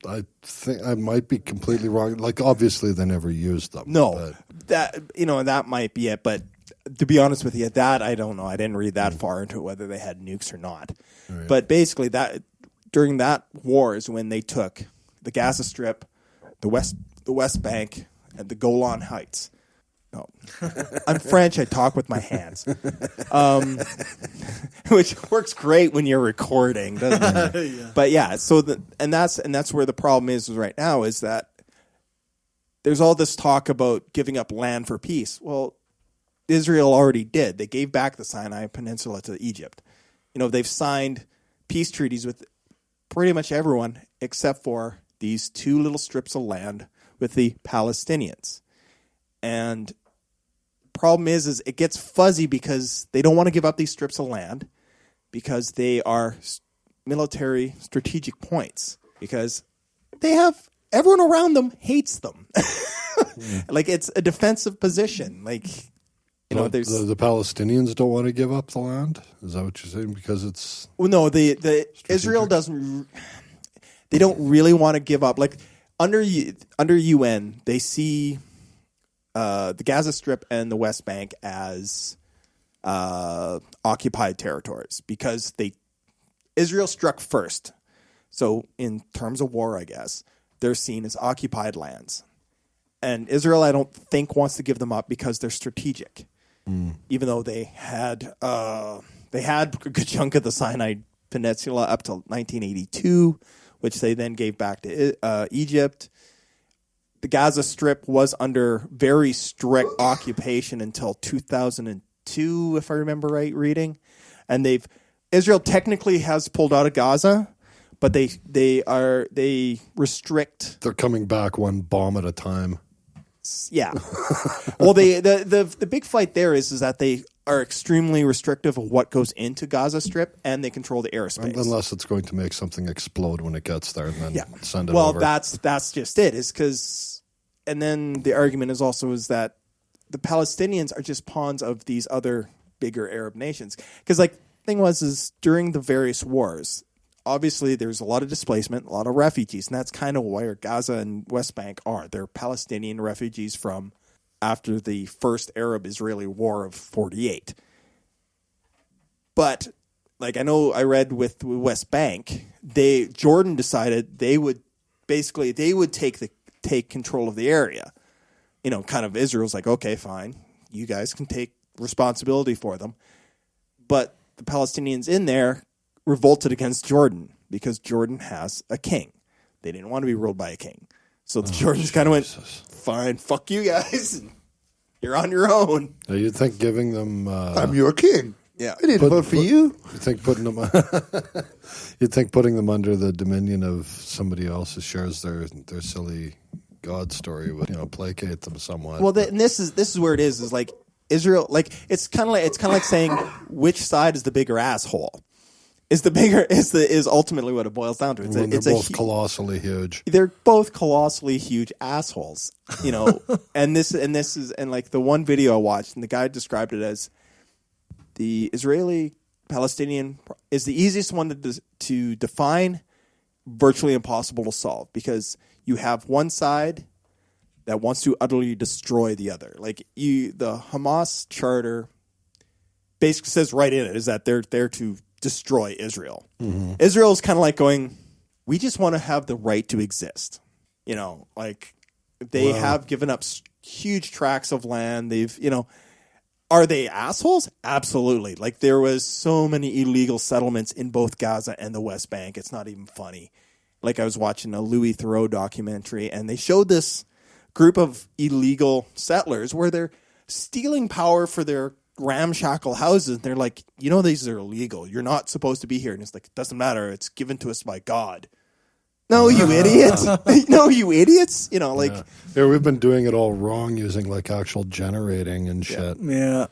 I think I might be completely wrong. Obviously, they never used them.
No, that might be it. But to be honest with you, that I don't know. I didn't read that far into whether they had nukes or not. Right. But basically, that during that war is when they took the Gaza Strip, the West Bank, and the Golan Heights. No, I'm French. I talk with my hands, which works great when you're recording, doesn't it? Yeah. But yeah, that's where the problem is right now is that there's all this talk about giving up land for peace. Well, Israel already did. They gave back the Sinai Peninsula to Egypt. They've signed peace treaties with pretty much everyone except for these 2 little strips of land with the Palestinians. And problem is it gets fuzzy because they don't want to give up these strips of land because they are military strategic points because they have everyone around them hates them. It's a defensive position.
There's the Palestinians don't want to give up the land. Is that what you're saying? Because it's
the Israel doesn't. They don't really want to give up. Under UN, they see the Gaza Strip and the West Bank as occupied territories because Israel struck first. So in terms of war, I guess, they're seen as occupied lands. And Israel, I don't think, wants to give them up because they're strategic. Even though they had a good chunk of the Sinai Peninsula up till 1982, which they then gave back to Egypt. The Gaza Strip was under very strict occupation until 2002, if I remember right reading. And Israel technically has pulled out of Gaza, but they restrict.
They're coming back one bomb at a time.
Yeah. Well, the big fight there is that they are extremely restrictive of what goes into Gaza Strip, and they control the airspace.
Unless it's going to make something explode when it gets there, and then send it
over.
Well,
that's just it. Is because and then the argument is that the Palestinians are just pawns of these other bigger Arab nations. Because like the thing is during the various wars, obviously there's a lot of displacement, a lot of refugees, and that's kind of where Gaza and West Bank are. They're Palestinian refugees from after the first Arab-Israeli War of 48. But like I know I read with West Bank, Jordan decided they would take control of the area. You know, kind of Israel's like, okay, fine, you guys can take responsibility for them. But the Palestinians in there revolted against Jordan because Jordan has a king. They didn't want to be ruled by a king. So the Jordans kind of went, fine, fuck you guys. You're on your own.
Now, you'd think giving them...
I'm your king.
Yeah.
I didn't vote for you.
You'd think putting them... putting them under the dominion of somebody else who shares their silly God story would, placate them somewhat.
Well, and this is where it is like Israel, like it's kind of like saying which side is the bigger asshole. Is ultimately what it boils down to.
They're both colossally huge.
They're both colossally huge assholes, and this is like the one video I watched, and the guy described it as the Israeli-Palestinian is the easiest one to define, virtually impossible to solve, because you have one side that wants to utterly destroy the other. Like the Hamas charter basically says right in it is that they're there to destroy Israel. Mm-hmm. Israel is kind of like going, we just want to have the right to exist. Like they have given up huge tracts of land. They've, are they assholes? Absolutely. Like there was so many illegal settlements in both Gaza and the West Bank. It's not even funny. Like I was watching a Louis Theroux documentary, and they showed this group of illegal settlers where they're stealing power for their ramshackle houses. And they're like, these are illegal. You're not supposed to be here. And it's like, it doesn't matter. It's given to us by God. No, you idiots. No, you idiots.
Yeah, we've been doing it all wrong using like actual generating and shit.
Yeah.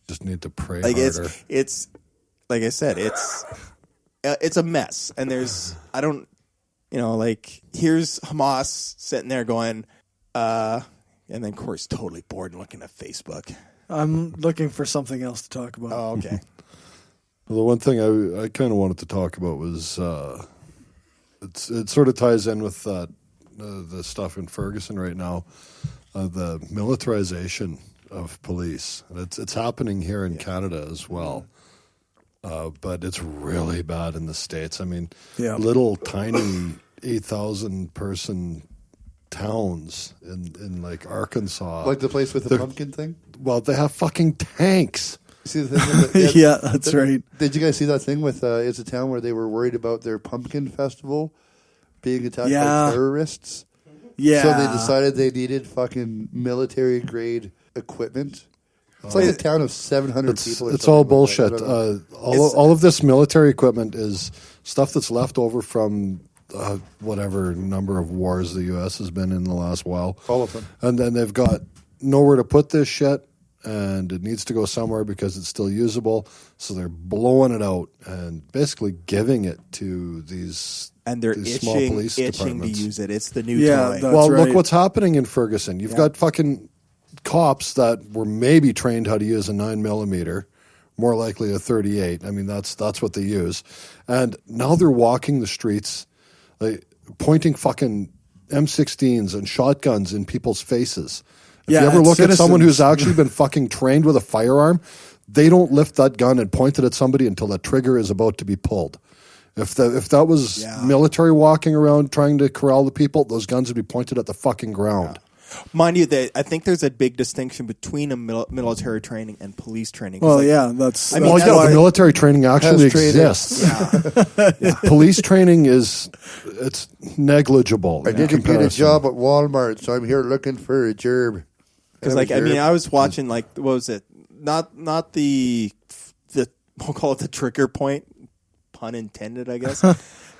Just need to pray
like
harder.
It's like I said, it's a mess. And there's, here's Hamas sitting there going, and then Corey's totally bored and looking at Facebook.
I'm looking for something else to talk about.
Oh, okay.
Well, the one thing I kind of wanted to talk about was it sort of ties in with the stuff in Ferguson right now, the militarization of police. And it's happening here in Canada as well. But it's really bad in the States. I mean, little tiny 8,000 person towns in like Arkansas.
Like the place with the pumpkin thing?
Well, they have fucking tanks.
See the thing with
yeah, that's right.
Did you guys see that thing with it's a town where they were worried about their pumpkin festival being attacked by terrorists?
Yeah.
So they decided they needed fucking military grade equipment. It's like a town of 700 people.
It's all bullshit. All of this military equipment is stuff that's left over from whatever number of wars the U.S. has been in the last while.
All of them.
And then they've got nowhere to put this shit, and it needs to go somewhere because it's still usable. So they're blowing it out and basically giving it to these small police departments.
To use it. It's the new toy.
Well, look what's happening in Ferguson. You've got fucking cops that were maybe trained how to use a 9mm, more likely a 38. I mean, that's what they use. And now they're walking the streets, like, pointing fucking M16s and shotguns in people's faces. If you ever look at someone who's actually been fucking trained with a firearm, they don't lift that gun and point it at somebody until the trigger is about to be pulled. If that was military walking around trying to corral the people, those guns would be pointed at the fucking ground.
Yeah. Mind you, I think there's a big distinction between a military training and police training.
Well,
the military training actually exists. Police training it's negligible.
I didn't get a job at Walmart, so I'm here looking for a job.
Because, I was watching, what was it? Not the we'll call it the trigger point, pun intended, I guess,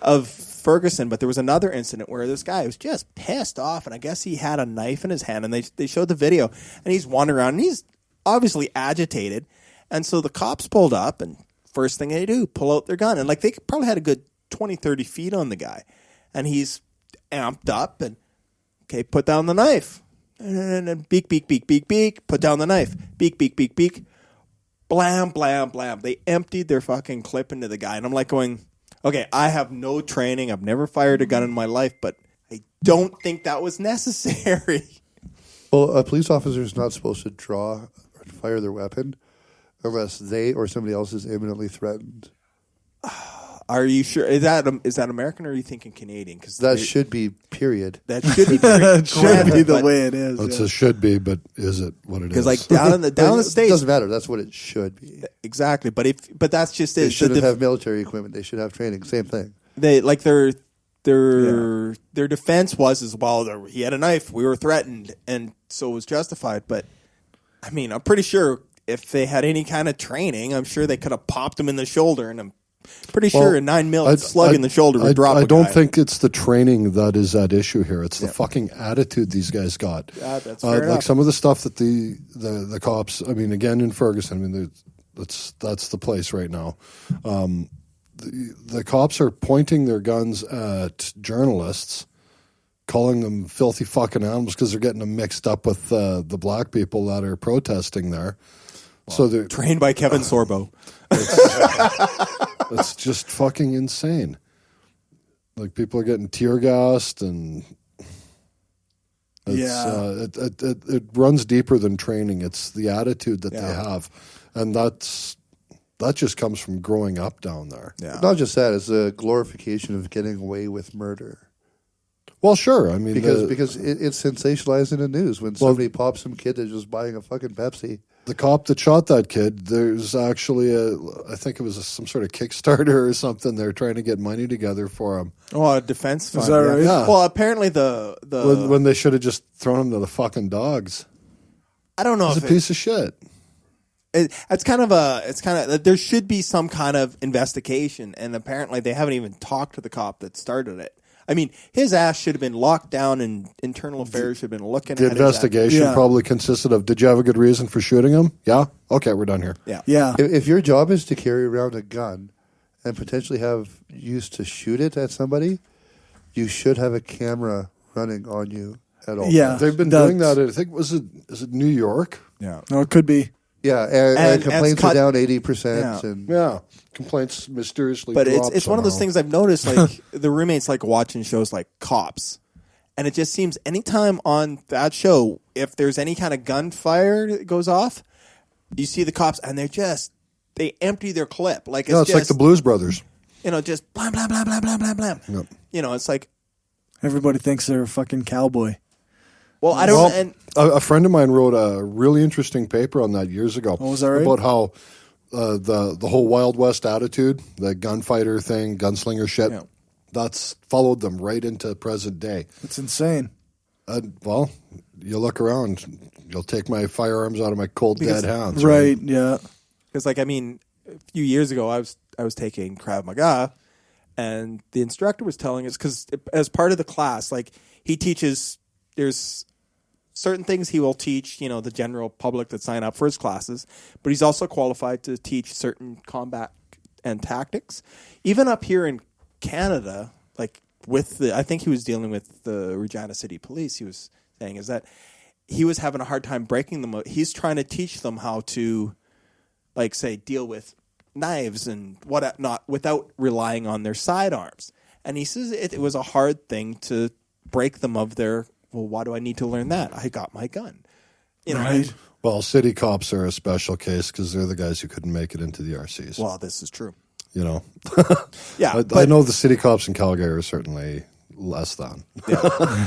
of Ferguson, but there was another incident where this guy was just pissed off, and I guess he had a knife in his hand, and they showed the video, and he's wandering around, and he's obviously agitated, and so the cops pulled up, and first thing they do, pull out their gun, and they probably had a good 20, 30 feet on the guy, and he's amped up, and, okay, put down the knife. And then beak, beak, beak, beak, beak. Put down the knife. Beak, beak, beak, beak. Blam, blam, blam. They emptied their fucking clip into the guy. And I'm like going, okay, I have no training. I've never fired a gun in my life, but I don't think that was necessary.
Well, a police officer is not supposed to draw or fire their weapon unless they or somebody else is imminently threatened.
Are you sure? Is that American, or are you thinking Canadian? Because
that should be period.
That should be period.
That should be the way it is.
It should be, but is it what it is?
Because like down in the States,
it doesn't matter. That's what it should be.
Exactly. But that's just it.
They shouldn't have military equipment. They should have training. Same thing.
They like their defense was as well. He had a knife. We were threatened, and so it was justified. But I mean, I'm pretty sure if they had any kind of training, I'm sure they could have popped him in the shoulder, and I'm pretty sure a 9mm slug in the shoulder would drop.
I don't think it's the training that is at issue here. It's the fucking attitude these guys got.
That's fair enough.
Like some of the stuff that the cops. I mean, again in Ferguson. I mean, that's the place right now. The cops are pointing their guns at journalists, calling them filthy fucking animals because they're getting them mixed up with the black people that are protesting there. Well, so they're
trained by Kevin Sorbo.
It's just fucking insane. Like people are getting tear gassed, and it runs deeper than training. It's the attitude that they have, and that just comes from growing up down there.
Yeah. Not just that; it's a glorification of getting away with murder.
Well, sure. I mean,
because it's sensationalized in the news when somebody pops some kid that's just buying a fucking Pepsi.
The cop that shot that kid, there's actually I think it was some sort of Kickstarter or something. They're trying to get money together for him.
Oh, a defense fund.
Is that right?
Yeah.
Well, apparently
when they should have just thrown him to the fucking dogs.
I don't know.
He's a piece of shit.
It's kind of there should be some kind of investigation, and apparently they haven't even talked to the cop that started it. I mean, his ass should have been locked down, and internal affairs should have been looking at
the investigation probably consisted of, did you have a good reason for shooting him? Yeah? Okay, we're done here.
Yeah.
If your job is to carry around a gun and potentially have used to shoot it at somebody, you should have a camera running on you at all times.
They've been doing that. I think, is it New York?
Yeah.
No, it could be.
Yeah, and complaints are down 80%.
Yeah, complaints mysteriously
But
dropped
it's one of those
somehow.
things I've noticed, like the roommates like watching shows like Cops. And it just seems anytime on that show, if there's any kind of gunfire that goes off, you see the cops and they empty their clip. Like it's
like the Blues Brothers.
Just blam, blam, blam, blam, blam, blam, blam.
Yep.
It's like...
Everybody thinks they're a fucking cowboy.
Well, I don't... and
a friend of mine wrote a really interesting paper on that years ago.
Oh, was that right?
About how the whole Wild West attitude, the gunfighter thing, gunslinger shit, that's followed them right into present day.
It's insane.
Well, you look around, you'll take my firearms out of my cold dead hands.
Right, yeah.
Because, a few years ago, I was taking Krav Maga, and the instructor was telling us, because as part of the class, he teaches, there's certain things he will teach, the general public that sign up for his classes, but he's also qualified to teach certain combat and tactics. Even up here in Canada, I think he was dealing with the Regina City Police, he was saying, is that he was having a hard time breaking them. He's trying to teach them how to, say, deal with knives and whatnot without relying on their sidearms. And he says it was a hard thing to break them of their... Well, why do I need to learn that? I got my gun.
Right.
Well, city cops are a special case because they're the guys who couldn't make it into the RCs.
Well, this is true.
Yeah. I know the city cops in Calgary are certainly less than.
Yeah.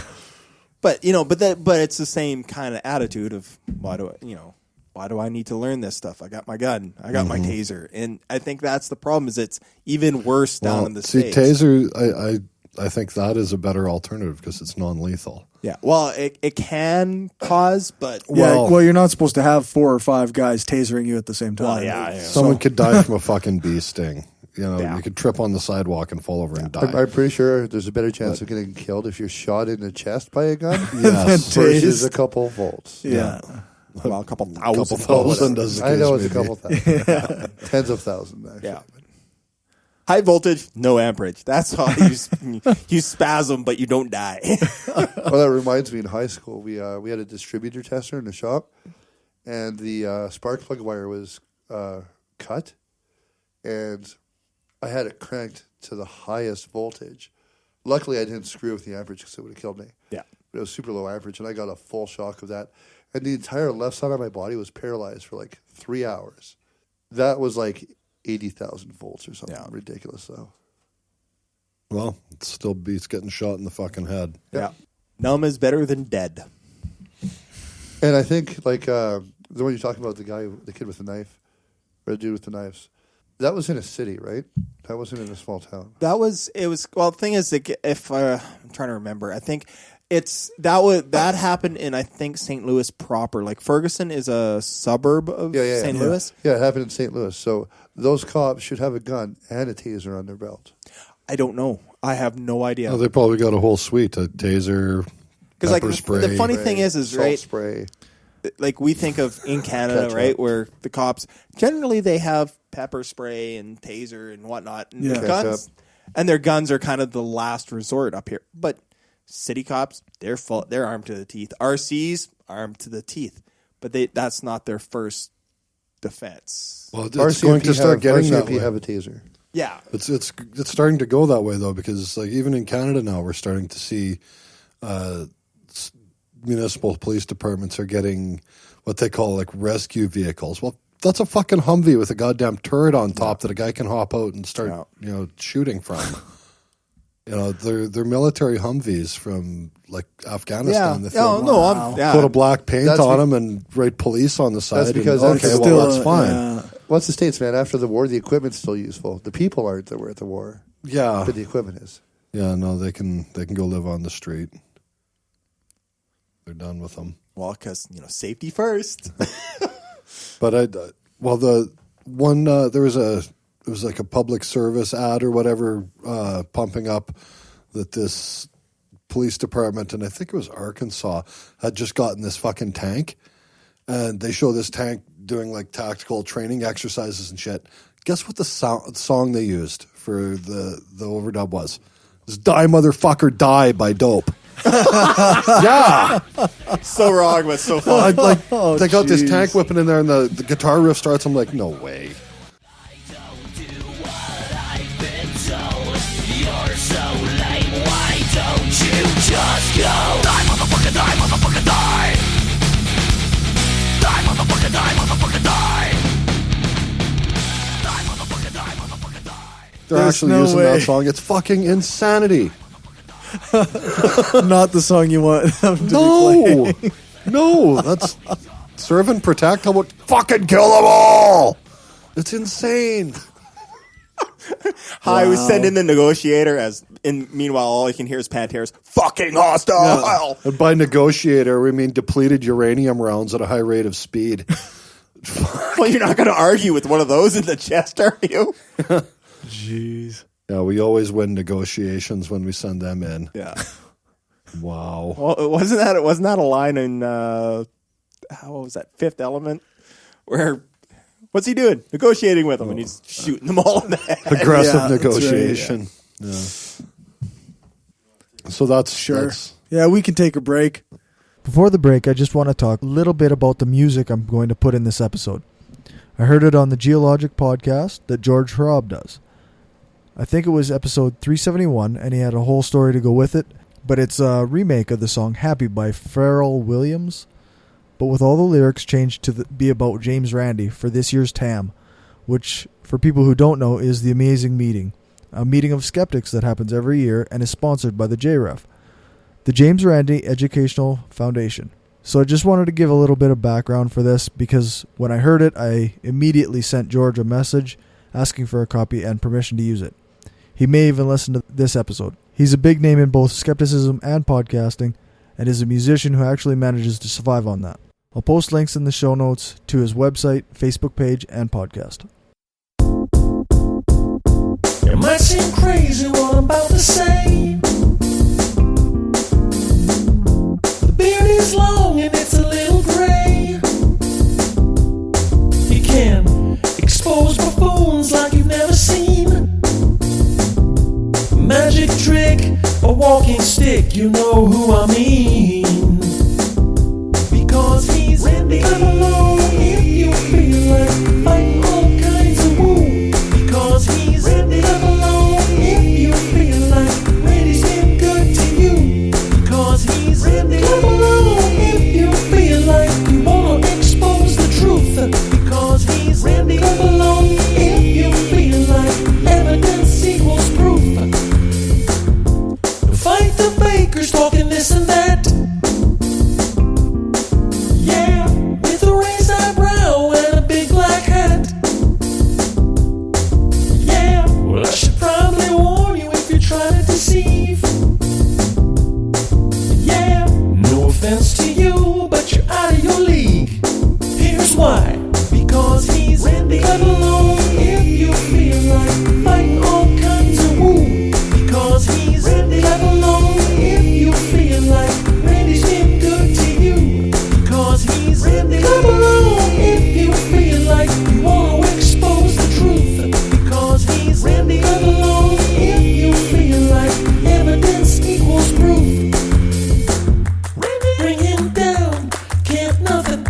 But it's the same kind of attitude of why do I need to learn this stuff? I got my gun. I got my taser. And I think that's the problem, is it's even worse down in the States.
Taser, I think that is a better alternative because it's non-lethal.
Yeah, well, it can cause, but...
Well, you're not supposed to have 4 or 5 guys tasering you at the same time.
Well, yeah.
Someone could die from a fucking bee sting. You could trip on the sidewalk and fall over and die.
I'm pretty sure there's a better chance of getting killed if you're shot in the chest by a gun
versus
a couple volts.
Yeah.
Well, a couple thousand.
Doesn't
I know it's a couple thousand. Tens of thousands, actually.
Yeah. High voltage, no amperage. That's how you spasm, but you don't die.
Well, that reminds me. In high school, we had a distributor tester in the shop, and the spark plug wire was cut, and I had it cranked to the highest voltage. Luckily, I didn't screw with the amperage because it would have killed me.
Yeah,
but it was super low amperage, and I got a full shock of that. And the entire left side of my body was paralyzed for like 3 hours. That was like 80,000 volts or something ridiculous, though.
Well, it still beats getting shot in the fucking head.
Yeah. Numb is better than dead.
And I think, like, the one you're talking about, the kid with the knife, or the dude with the knives, that was in a city, right? That wasn't in a small town.
Well, the thing is, if I'm trying to remember, I think that happened in, I think, St. Louis proper. Like, Ferguson is a suburb of St. Louis.
Yeah, it happened in St. Louis. So those cops should have a gun and a taser on their belt.
I don't know. I have no idea.
Oh, they probably got a whole suite, a taser, pepper spray.
The funny thing is
salt
right?
spray.
Like, we think of in Canada, right, where the cops, generally they have pepper spray and taser and whatnot. And their guns, and their guns are kind of the last resort up here. But city cops, they're armed to the teeth. RCs, armed to the teeth. But that's not their first defense.
Well, it's going to start getting that way.
Have a taser.
Yeah.
It's starting to go that way, though, because like even in Canada now, we're starting to see municipal police departments are getting what they call like rescue vehicles. Well, that's a fucking Humvee with a goddamn turret on top that a guy can hop out and start, shooting from. They're military Humvees from like Afghanistan.
Yeah.
Put a black paint on them and write police on the side.
That's because
that's fine.
What's the States, man? After the war, the equipment's still useful. The people aren't that were at the war.
Yeah,
but the equipment is.
Yeah, no, they can go live on the street. They're done with them.
Well, because safety first.
But there was like a public service ad or whatever pumping up that this police department, and I think it was Arkansas, had just gotten this fucking tank, and they show this tank doing like tactical training exercises and shit. Guess what the song they used for the overdub was? It was "Die Motherfucker Die" by Dope. Yeah,
so wrong, but so fun.
They got this tank whipping in there, and the guitar riff starts. I'm like, no way.
Just go! Die, motherfucker, die, motherfucker, die! Die, motherfucker, die, motherfucker, die! Die, motherfucker, die, motherfucker, die!
They're actually using that song. It's fucking insanity.
Not the song you want them to be playing.
No, that's serve and protect. How about fucking kill them all? It's insane.
Hi, we send in the negotiator meanwhile all I can hear is Pantera's fucking hostile.
And by negotiator, we mean depleted uranium rounds at a high rate of speed.
Well, you're not going to argue with one of those in the chest, are you?
Jeez.
Yeah, we always win negotiations when we send them in.
Yeah.
Wow.
Well, wasn't that a line in what was that, Fifth Element, where what's he doing? Negotiating with them, and he's shooting them all in the head.
Aggressive negotiation. Right, yeah. So that's
sure. Yeah, we can take a break.
Before the break, I just want to talk a little bit about the music I'm going to put in this episode. I heard it on the Geologic podcast that George Hrob does. I think it was episode 371, and he had a whole story to go with it, but it's a remake of the song Happy by Pharrell Williams, but with all the lyrics changed to be about James Randi for this year's TAM, which, for people who don't know, is the Amazing Meeting, a meeting of skeptics that happens every year and is sponsored by the JREF, the James Randi Educational Foundation. So I just wanted to give a little bit of background for this, because when I heard it, I immediately sent George a message asking for a copy and permission to use it. He may even listen to this episode. He's a big name in both skepticism and podcasting, and is a musician who actually manages to survive on that. I'll post links in the show notes to his website, Facebook page, and podcast.
It might seem crazy what I'm about to say. The beard is long and it's a little gray. He can expose buffoons like you've never seen. magic trick, a walking stick, you know who I mean. Because he's Randy. Come along if you feel like fighting all kinds of woo. Because he's Randy. Come along if you feel like Randy's been good to you. Because he's Randy. Come along if you feel like you wanna expose the truth. Because he's Randy. Come along if you feel like evidence equals proof. Fight the fakers talking this and that. Yeah, with a raised eyebrow and a big black hat. Yeah, well I should probably warn you if you try to deceive. Yeah, no offense to you, but you're out of your league. Here's why. Because he's Randy. Come along if you feel like fighting all kinds of woo. Because he's Randy. Come along if you feel like Randy's been good to you. Because he's Randy. Come along if you feel like you want to expose the truth. Because he's Randy. Come along if you feel like evidence equals proof. Bring him down, can't nothing.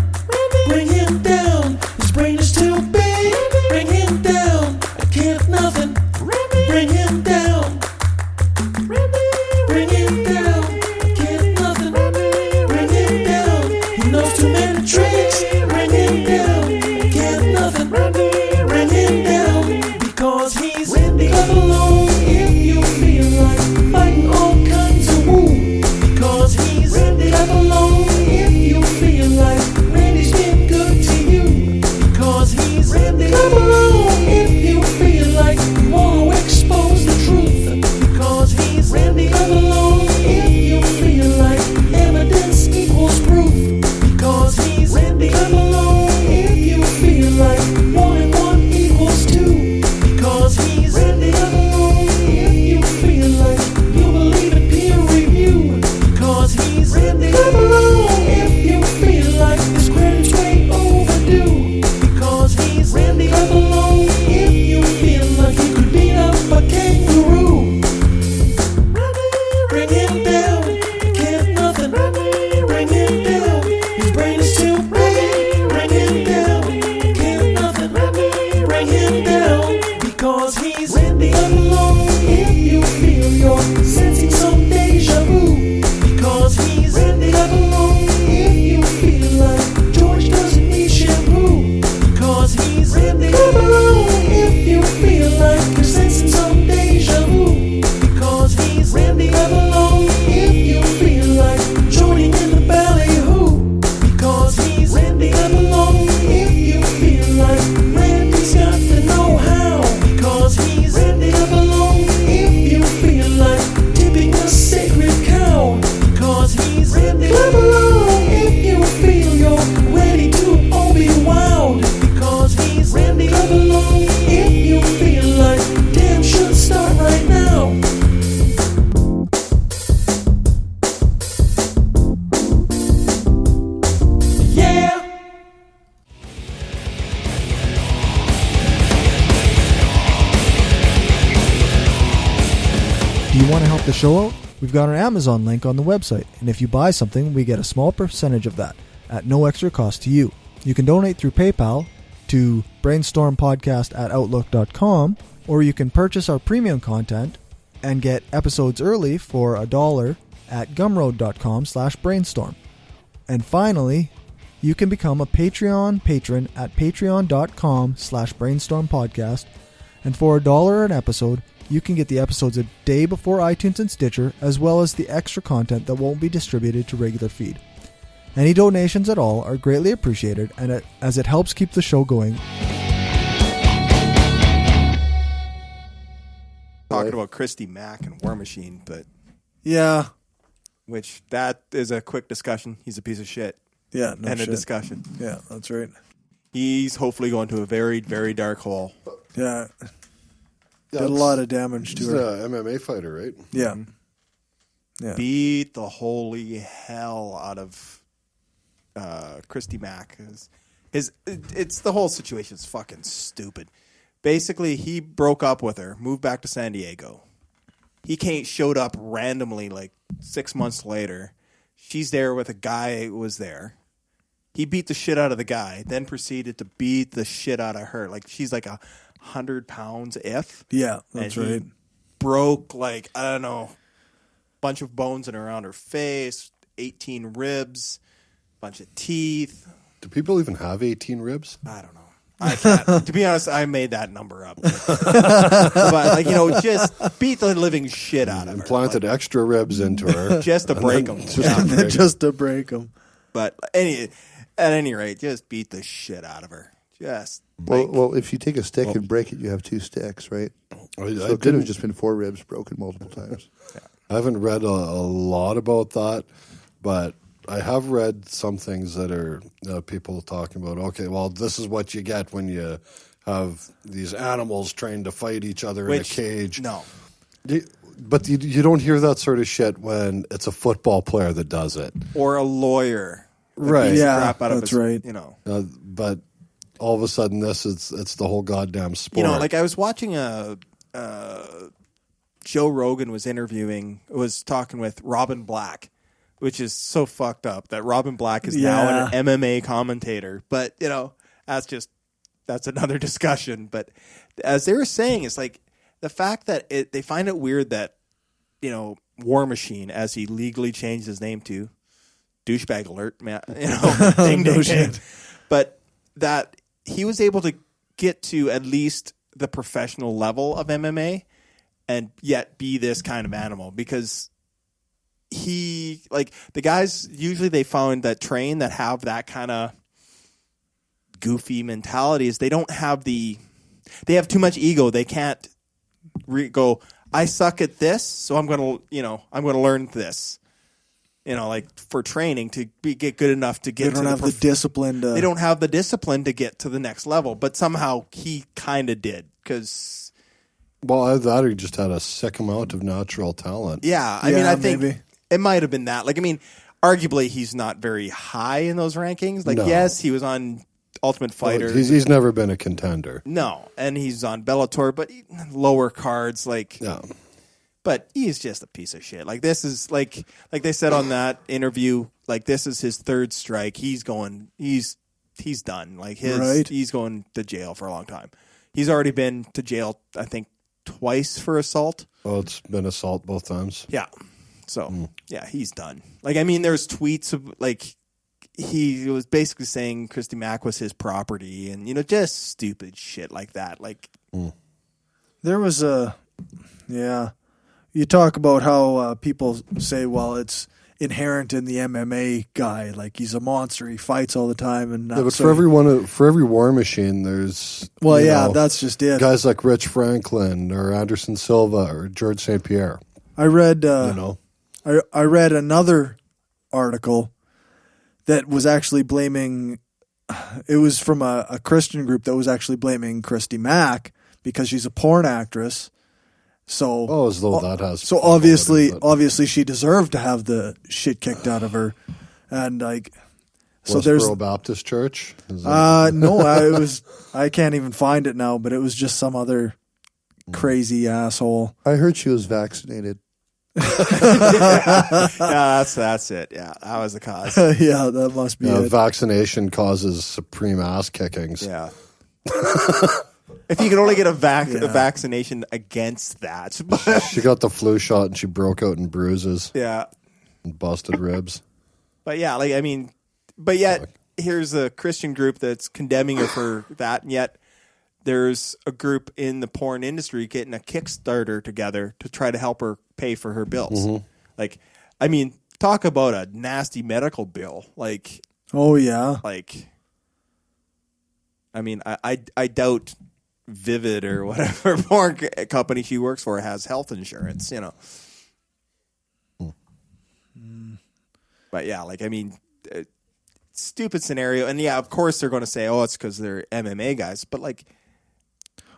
Bring him down, his brain is too big. Bring him down, I can't nothing. Bring him down. Bring him down, I can't nothing. Bring him down, he knows too many tricks. Bring him down, I can't nothing. Bring him down, because he's Randy. Come along if you feel like fighting all kinds of woo. Because he's Randy. Come along if you feel like Randy's been good to you. Because he's Randy. Come along if you feel like you want to expose the truth. Because he's Randy. Come along if you feel like evidence equals proof. Because he's Randy. Come along if you feel like 1 and 1 equals 2. Because he's Randy. Come along if you feel like you believe in peer review. Because he's Randy. Come along if you feel like his credit's way overdue. Because he's Randy. Come along if you feel like you could beat up a kangaroo. Bring him down, can't nothing. Bring him down, his brain is too big. Bring him down, can't nothing. Bring him down, because he's Randy. Come along if you feel you're sensing some deja vu. Because he's Randy. Come along if you feel like George doesn't need shampoo. Because he's Randy. Come along if you feel like you're sensing some deja vu. Because he's Randy. Come along if you feel like joining in the ballyhoo. Because he's Randy. Come along if you feel like Randy's got the know-how. Because he's Randy. Come along if you feel like tipping a sacred cow. Because he's Randy. Come along if you feel you're ready to all be wowed. Because he's Randy. Come along if you feel like damn should start right now. Yeah.
Do you want to help the show out? We've got an Amazon link on the website, and if you buy something, we get a small percentage of that at no extra cost to you. You can donate through PayPal to brainstormpodcast@outlook.com, or you can purchase our premium content and get episodes early for $1 at gumroad.com/brainstorm. And finally, you can become a Patreon patron at patreon.com/brainstormpodcast, and for $1 an episode, you can get the episodes a day before iTunes and Stitcher, as well as the extra content that won't be distributed to regular feed. Any donations at all are greatly appreciated, and as it helps keep the show going.
Talking about Christy Mack and War Machine, but
Yeah.
which that is a quick discussion. He's a piece of shit.
Yeah, no
and
shit.
a discussion.
Yeah, that's right.
He's hopefully going to a very, very dark hole.
Yeah. Did a lot of damage to
He's
her.
an MMA fighter, right?
Yeah. Yeah.
Beat the holy hell out of Christy Mack. It's the whole situation's fucking stupid. Basically, he broke up with her, moved back to San Diego. He showed up randomly like 6 months later. She's there with a guy who was there. He beat the shit out of the guy, then proceeded to beat the shit out of her. Like she's like 100 pounds if.
Yeah, that's
and he
right.
broke like, I don't know, bunch of bones in around her face, 18 ribs, bunch of teeth.
Do people even have 18 ribs?
I don't know. I can't. To be honest, I made that number up. But just beat the living shit out of her.
Implanted extra ribs into her.
Just to break them.
Just to break them.
But at any rate, just beat the shit out of her. Just
well, if you take a stick and break it, you have 2 sticks, right? So it could have just been 4 ribs broken multiple times.
Yeah.
I haven't read a lot about that, but I have read some things that are people talking about, okay, well, this is what you get when you have these animals trained to fight each other in a cage.
No.
But you don't hear that sort of shit when it's a football player that does it.
Or a lawyer.
Right.
Yeah, that's right.
But all of a sudden it's the whole goddamn sport.
Like I was watching Joe Rogan was talking with Robin Black, which is so fucked up that Robin Black is now an MMA commentator. But, that's another discussion. But as they were saying, it's like the fact that they find it weird that, War Machine, as he legally changed his name to douchebag alert, man, ding, ding, ding. But that he was able to get to at least the professional level of MMA and yet be this kind of animal because the guys usually they found that train that have that kind of goofy mentality is they have too much ego. They can't go, I suck at this, so I'm going to learn this. For training to get good enough to get.
They don't have the discipline.
They don't have the discipline to get to the next level, but somehow he kind of did because.
Well, either that or he just had a sick amount of natural talent.
Yeah, I think maybe. It might have been that. Arguably he's not very high in those rankings. No. Yes, he was on Ultimate Fighter.
Well, he's never been a contender.
No, and he's on Bellator, but lower cards.
Yeah.
But he's just a piece of shit. This is like they said on that interview. This is his third strike. He's done. He's going to jail for a long time. He's already been to jail, I think, twice for assault.
Oh, it's been assault both times.
Yeah. So he's done. There's tweets of he was basically saying Christy Mack was his property, and just stupid shit like that.
There was You talk about how people say, well, it's inherent in the MMA guy, he's a monster, he fights all the time, and
but for every War Machine, there's
that's just it.
Guys like Rich Franklin or Anderson Silva or George St. Pierre.
I read, I read another article that was actually blaming. It was from a Christian group that was actually blaming Christy Mack because she's a porn actress. So,
as though that has.
So obviously, she deserved to have the shit kicked out of her, and so there's
Baptist Church.
No, I can't even find it now, but it was just some other crazy asshole.
I heard she was vaccinated.
That's it. Yeah, that was the cause.
Yeah, that must be it.
Vaccination causes supreme ass kickings.
Yeah. If you could only get a vaccination against that.
She got the flu shot and she broke out in bruises.
Yeah.
And busted ribs.
But yet here's a Christian group that's condemning her for that, and yet there's a group in the porn industry getting a Kickstarter together to try to help her pay for her bills. Mm-hmm. Talk about a nasty medical bill.
Oh yeah.
I doubt Vivid or whatever porn company she works for has health insurance, But stupid scenario. And of course they're going to say, it's because they're MMA guys. But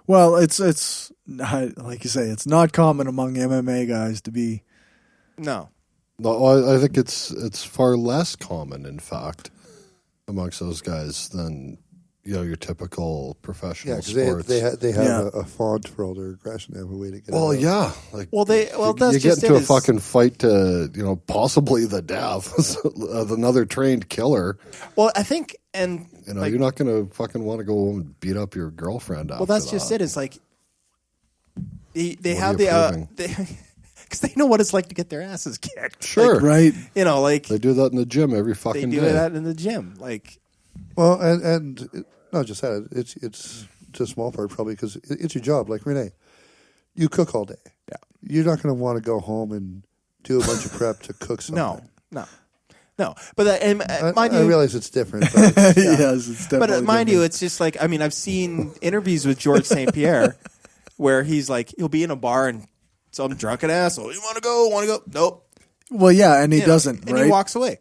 well, it's like you say, it's not common among MMA guys to be.
No,
I think it's far less common, in fact, amongst those guys than your typical professional
Yeah,
sports.
because they have a font for all their aggression. They have a way to get it out.
Yeah.
That's
you
just
get into a
is-
fucking fight to, possibly the death of another trained killer.
Well, I think, and
you're not going to fucking want to go home and beat up your girlfriend after
well, that's
that.
just it. It's like they
What
have
are you
the
proving?
because they know what it's like to get their asses kicked.
Sure.
Like,
Right.
They do that in the gym every
they
fucking
do
day.
that in the gym. Like,
Well, and not just that. It's a small part probably because it's your job. Like Renee, you cook all day.
Yeah.
You're not going to want to go home and do a bunch of prep to cook something.
no. But that, and mind
I
you,
realize it's different. But
Yes, it's definitely.
but mind you,
different.
it's just like I've seen interviews with George St. Pierre where he's like he'll be in a bar and some drunken asshole. You want to go? Want to go? Nope.
Well, yeah, and he doesn't,
and
right?
he walks away.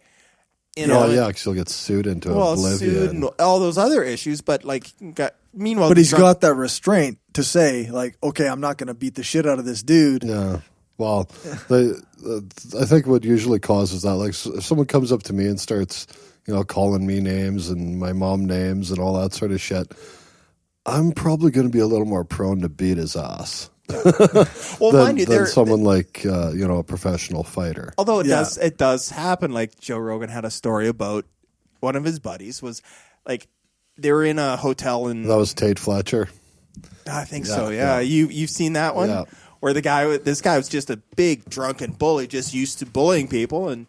because he'll get sued into oblivion.
Sued and all those other issues, but meanwhile,
But he's got that restraint to say, like, okay, I'm not going to beat the shit out of this dude.
Yeah. Well, I think what usually causes that, like, if someone comes up to me and starts, calling me names and my mom names and all that sort of shit, I'm probably going to be a little more prone to beat his ass.
Well, mind you,
than someone like a professional fighter.
Although it does happen. Like Joe Rogan had a story about one of his buddies was like they were in a hotel in.
That was Tate Fletcher.
I think so. Yeah, you've seen that one.
Yeah.
Where this guy was just a big drunken bully, just used to bullying people, and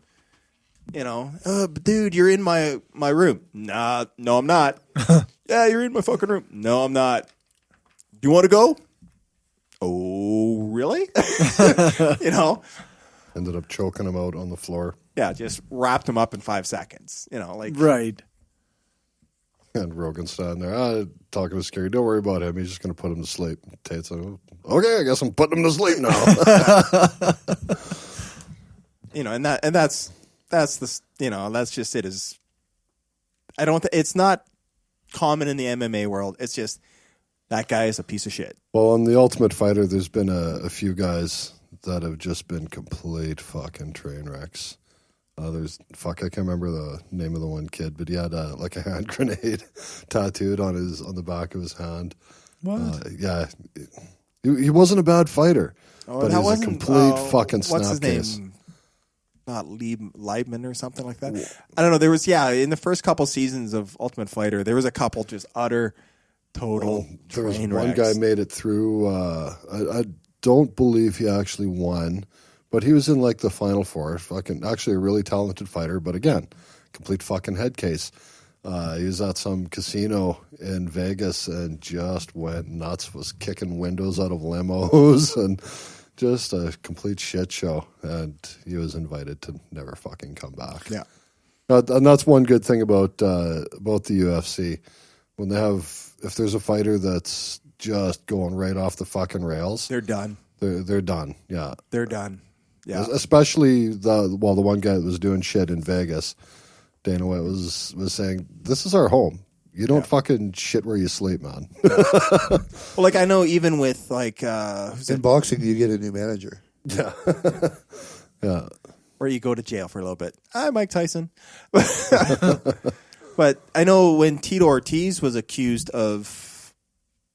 dude, you're in my room. Nah, no, I'm not. Yeah, you're in my fucking room. No, I'm not. Do you want to go? Oh, really?
Ended up choking him out on the floor.
Yeah, just wrapped him up in 5 seconds.
Right.
And Rogan's standing there, talking to Scary. Don't worry about him. He's just going to put him to sleep. Tate's like, okay, I guess I'm putting him to sleep now.
That's just it. Is it's not common in the MMA world. It's just that guy is a piece of shit.
Well, on The Ultimate Fighter, there's been a few guys that have just been complete fucking train wrecks. I can't remember the name of the one kid, but he had a hand grenade tattooed on the back of his hand.
What?
Yeah, he wasn't a bad fighter,
Oh,
but
that
he's a
wasn't,
complete fucking
what's his
snapcase.
name? Not Leibman or something like that. I don't know. There was in the first couple seasons of Ultimate Fighter, there was a couple just utter total
There was
train
one
wrecks.
guy made it through. I don't believe he actually won, but he was in the final four. Actually a really talented fighter, but again, complete fucking head case. He was at some casino in Vegas and just went nuts. Was kicking windows out of limos and just a complete shit show. And he was invited to never fucking come back.
Yeah,
and that's one good thing about the UFC. When if there's a fighter that's just going right off the fucking rails,
they're done.
They're done. Yeah,
They're done. Yeah,
especially the one guy that was doing shit in Vegas. Dana White was saying, "This is our home. You don't fucking shit where you sleep, man."
Well, I know even with
in boxing, you get a new manager.
Yeah, yeah.
Or you go to jail for a little bit. Hi, Mike Tyson. But I know when Tito Ortiz was accused of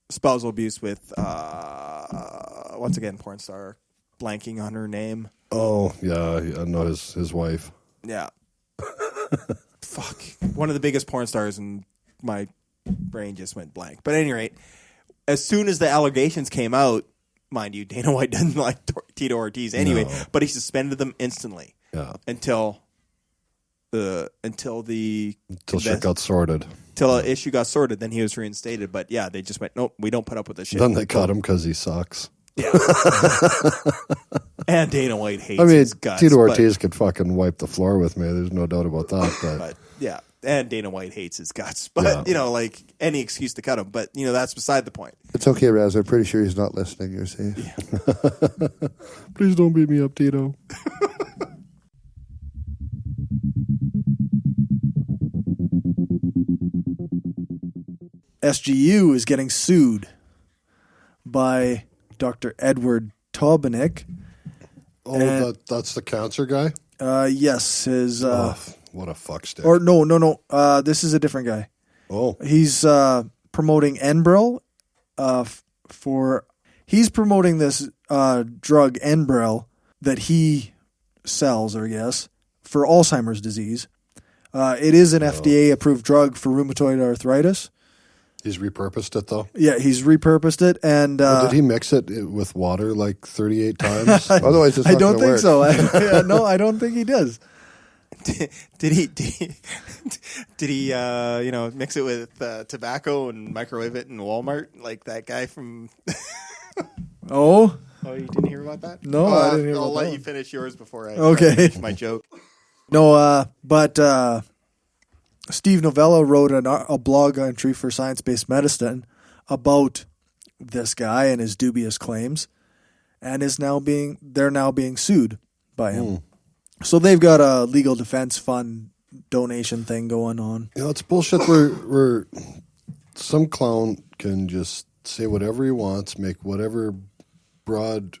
spousal abuse with, once again, porn star, blanking on her name.
Oh, yeah, I know his wife.
Yeah. Fuck. One of the biggest porn stars, and my brain just went blank. But at any rate, as soon as the allegations came out, mind you, Dana White doesn't like Tito Ortiz anyway, but he suspended them instantly.
Yeah.
Until
shit got sorted.
Till an issue got sorted, then he was reinstated. But yeah, they just went, nope, we don't put up with this shit.
Then they cut him because he sucks.
Yeah. And Dana White hates his guts.
Tito Ortiz could fucking wipe the floor with me. There's no doubt about that.
But yeah, and Dana White hates his guts. But, any excuse to cut him. But, that's beside the point.
It's okay, Raz. I'm pretty sure he's not listening. You're safe.
Yeah. Please don't beat me up, Tito.
SGU is getting sued by Dr. Edward Taubenik.
Oh, that's the cancer guy?
Yes, his...
what a fuckstick.
Or no. This is a different guy.
Oh,
He's promoting Enbrel he's promoting this drug Enbrel that he sells, I guess, for Alzheimer's disease. It is an FDA-approved drug for rheumatoid arthritis.
he's repurposed it though.
Yeah, he's repurposed it, and
Did he mix it with water like 38 times?
Otherwise, it's not
I don't
gonna
think
work.
so. No, I don't think he does.
Did he mix it with tobacco and microwave it in Walmart like that guy from?
Oh,
Oh, you didn't hear about that?
No, I didn't hear
I'll
about
let
that
you
one.
finish yours before I
Okay.
my joke.
no, but Steve Novella wrote a blog entry for Science Based Medicine about this guy and his dubious claims, and they're now being sued by him. So they've got a legal defense fund donation thing going on.
You know, it's bullshit where some clown can just say whatever he wants, make whatever broad,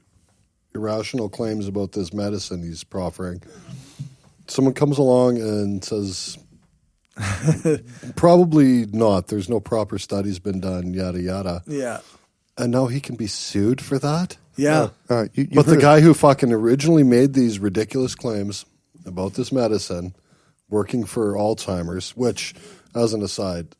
irrational claims about this medicine he's proffering. Someone comes along and says, probably not. There's no proper studies been done, yada, yada.
Yeah.
And now he can be sued for that?
Yeah.
But the guy who fucking originally made these ridiculous claims about this medicine, working for Alzheimer's, which, as an aside,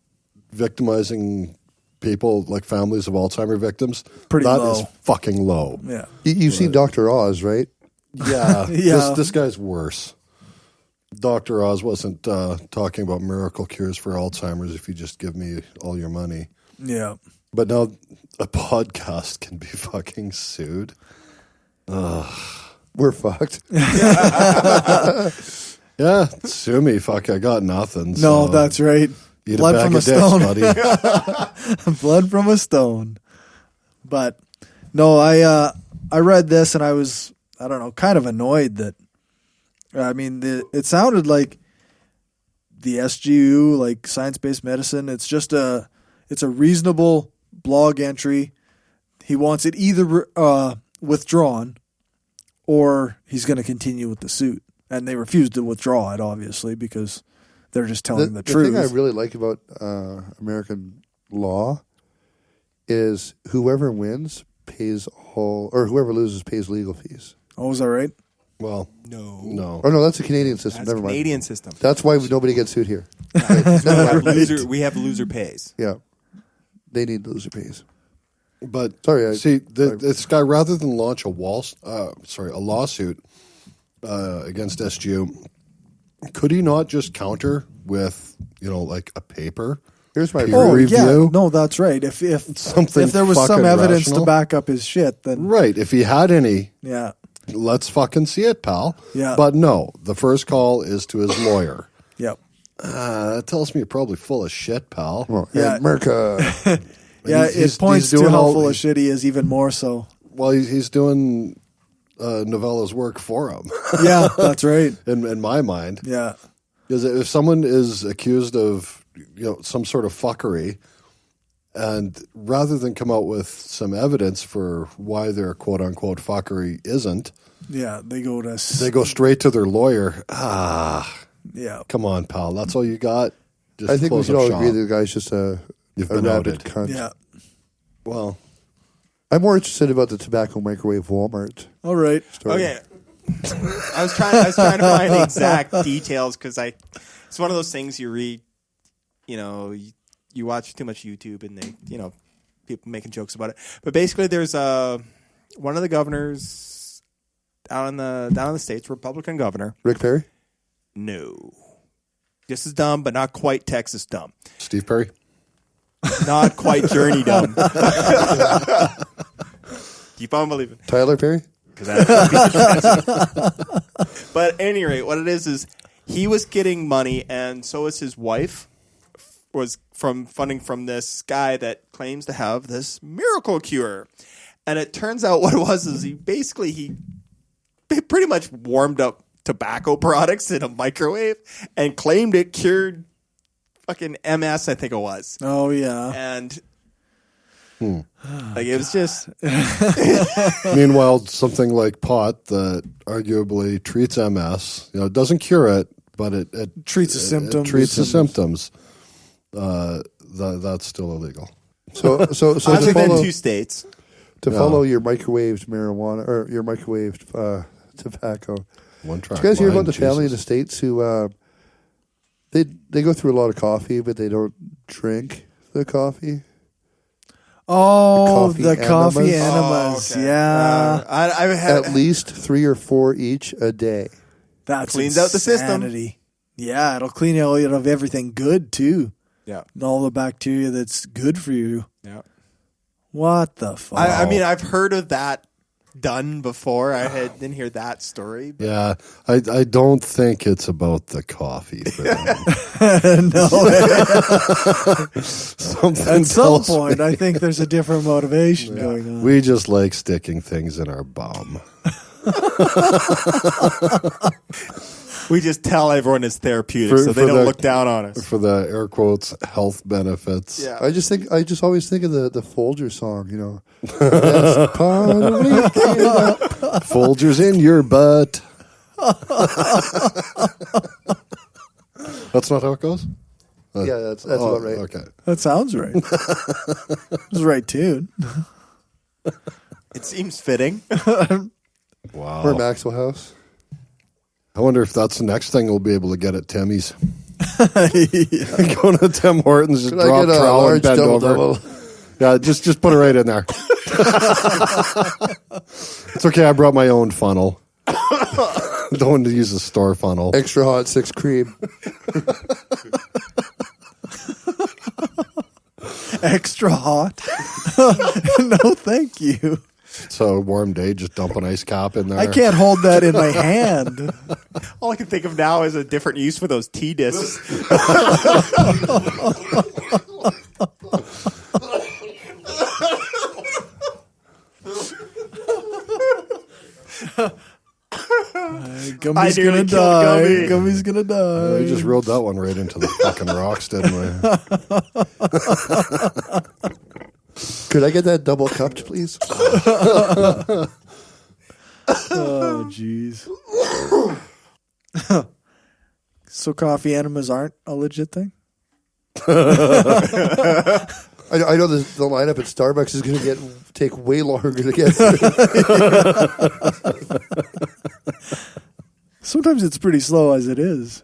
victimizing people like families of Alzheimer victims,
Pretty
that
low.
is fucking low.
Yeah.
You've seen Dr. Oz, right?
Yeah.
Yeah.
This guy's worse. Dr. Oz wasn't talking about miracle cures for Alzheimer's if you just give me all your money.
Yeah.
But now a podcast can be fucking sued. Ugh.
We're fucked.
Yeah, sue me. Fuck, I got nothing.
No,
so
that's right.
eat
Blood
a bag
from a
of dicks,
stone.
buddy.
Blood from a stone. But no, I read this and I was, I don't know, kind of annoyed that, I mean, it sounded like the SGU, like Science-Based Medicine, it's a reasonable blog entry. He wants it either withdrawn or he's going to continue with the suit. And they refused to withdraw it, obviously, because they're just telling the truth.
The thing I really like about American law is whoever wins pays all, or whoever loses pays legal fees.
Oh, is that right?
Well,
no.
Oh, no, that's the Canadian system.
That's
Never mind.
Canadian system.
That's why nobody gets sued here.
We have loser pays.
Yeah. They need loser pays.
But
Sorry,
this guy, rather than launch a lawsuit against SGU, could he not just counter with, like a paper?
Here's my
peer review.
Yeah, no, that's right. If
Something
there was some
fucking
evidence
rational.
to back up his shit, then
Right. If he had any,
yeah,
let's fucking see it, pal.
Yeah.
But no, the first call is to his lawyer.
yep,
That tells me you're probably full of shit, pal.
Well,
Yeah.
America.
yeah.
he's
It points
doing
to how
all-
full of shit he is, even more so.
Well, he's doing Novella's work for him.
Yeah, that's right.
in my mind.
Yeah,
Because if someone is accused of some sort of fuckery, and rather than come out with some evidence for why their quote unquote fuckery isn't,
yeah. They go
straight to their lawyer.
Yeah,
Come on, pal. That's all you got. Just
I think we
close
should
up
all
shop.
agree that the guy's just a
You've
a
been
rabid
outed.
cunt.
yeah.
Well,
I'm more interested about the tobacco microwave Walmart
All right.
story.
Okay. I was trying to find the exact details because it's one of those things you read, you watch too much YouTube and they, people making jokes about it. But basically, there's one of the governors down in the States, Republican governor.
Rick Perry?
No, this is dumb, but not quite Texas dumb.
Steve Perry.
Not quite Journey dumb. Keep on believing.
Tyler Perry?
But at any rate, what it is he was getting money, and so was his wife, was from funding from this guy that claims to have this miracle cure. And it turns out what it was is he pretty much warmed up tobacco products in a microwave and claimed it cured fucking MS, I think it was.
Oh yeah.
And it was just
Meanwhile, something like pot that arguably treats MS, it doesn't cure it, but it
Treats the symptoms.
Treats the symptoms. that's still illegal.
So
I've
to
lived in
follow,
2 states.
to follow your microwaved marijuana or your microwaved tobacco.
One track.
Did you guys hear about
mind,
the family in the
Jesus.
States who they go through a lot of coffee, but they don't drink the coffee?
Oh,
Coffee
the coffee
enemas?
enemas.
Oh, okay.
Yeah.
I've had
At least 3 or 4 each a day.
That's
Cleans out the system.
insanity. Yeah, it'll clean you out of everything good, too.
Yeah.
All the bacteria that's good for you.
Yeah.
What the fuck?
I mean, I've heard of that done before. Didn't hear that story. But
Yeah, I don't think it's about the coffee. For them.
No.
Something
At some
tells
point,
me-
I think there's a different motivation going on.
we just like sticking things in our bum.
we just tell everyone it's therapeutic, so they don't look down on us.
For the air quotes health benefits.
Yeah.
I just always think of the Folger song, you know. Best part of waking up.
Folgers in your butt. That's not how it goes?
Yeah, that's about right.
Okay.
That sounds right. It's the right tune.
It seems fitting.
Wow.
Or Maxwell House.
I wonder if that's the next thing we'll be able to get at Timmy's.
Yeah.
Going to Tim Hortons, just
Could I
drop
get a
trowel and
large
bend over.
double?
Yeah, just put it right in there. It's okay. I brought my own funnel. Don't want to use a store funnel.
Extra hot 6 cream.
Extra hot? No, thank you.
So warm day, just dump an ice cap in there.
I can't hold that in my hand.
All I can think of now is a different use for those tea discs.
Gummy's
I nearly
gonna
killed
die.
Gummy.
Gummy's gonna die.
We just rode that one right into the fucking rocks, didn't we?
Could I get that double cupped, please?
Oh, jeez. So coffee enemas aren't a legit thing?
I know the lineup at Starbucks is going to take way longer to get through.
Sometimes it's pretty slow as it is.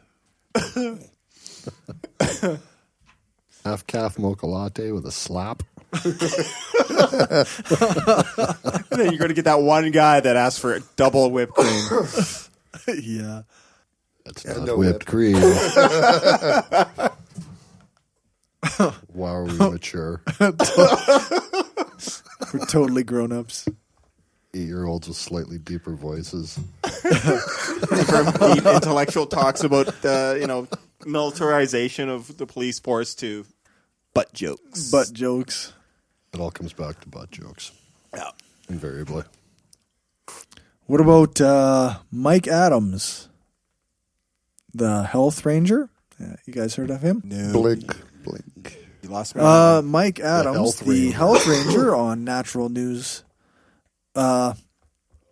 Half calf mocha latte with a slap.
And then you're going to get that one guy that asks for double whipped cream.
Yeah.
That's
Yeah,
not
no
whipped
whip.
cream. Wow, are we mature?
We're totally grown ups.
8-year-olds with slightly deeper voices.
From deep intellectual talks about militarization of the police force to butt jokes.
Butt jokes.
It all comes back to butt jokes.
Yeah.
Invariably.
What about Mike Adams, the health ranger? You guys heard of him?
No.
Blink.
You lost me.
Mike Adams,
health
the
ranger.
health ranger on Natural News,
Oh,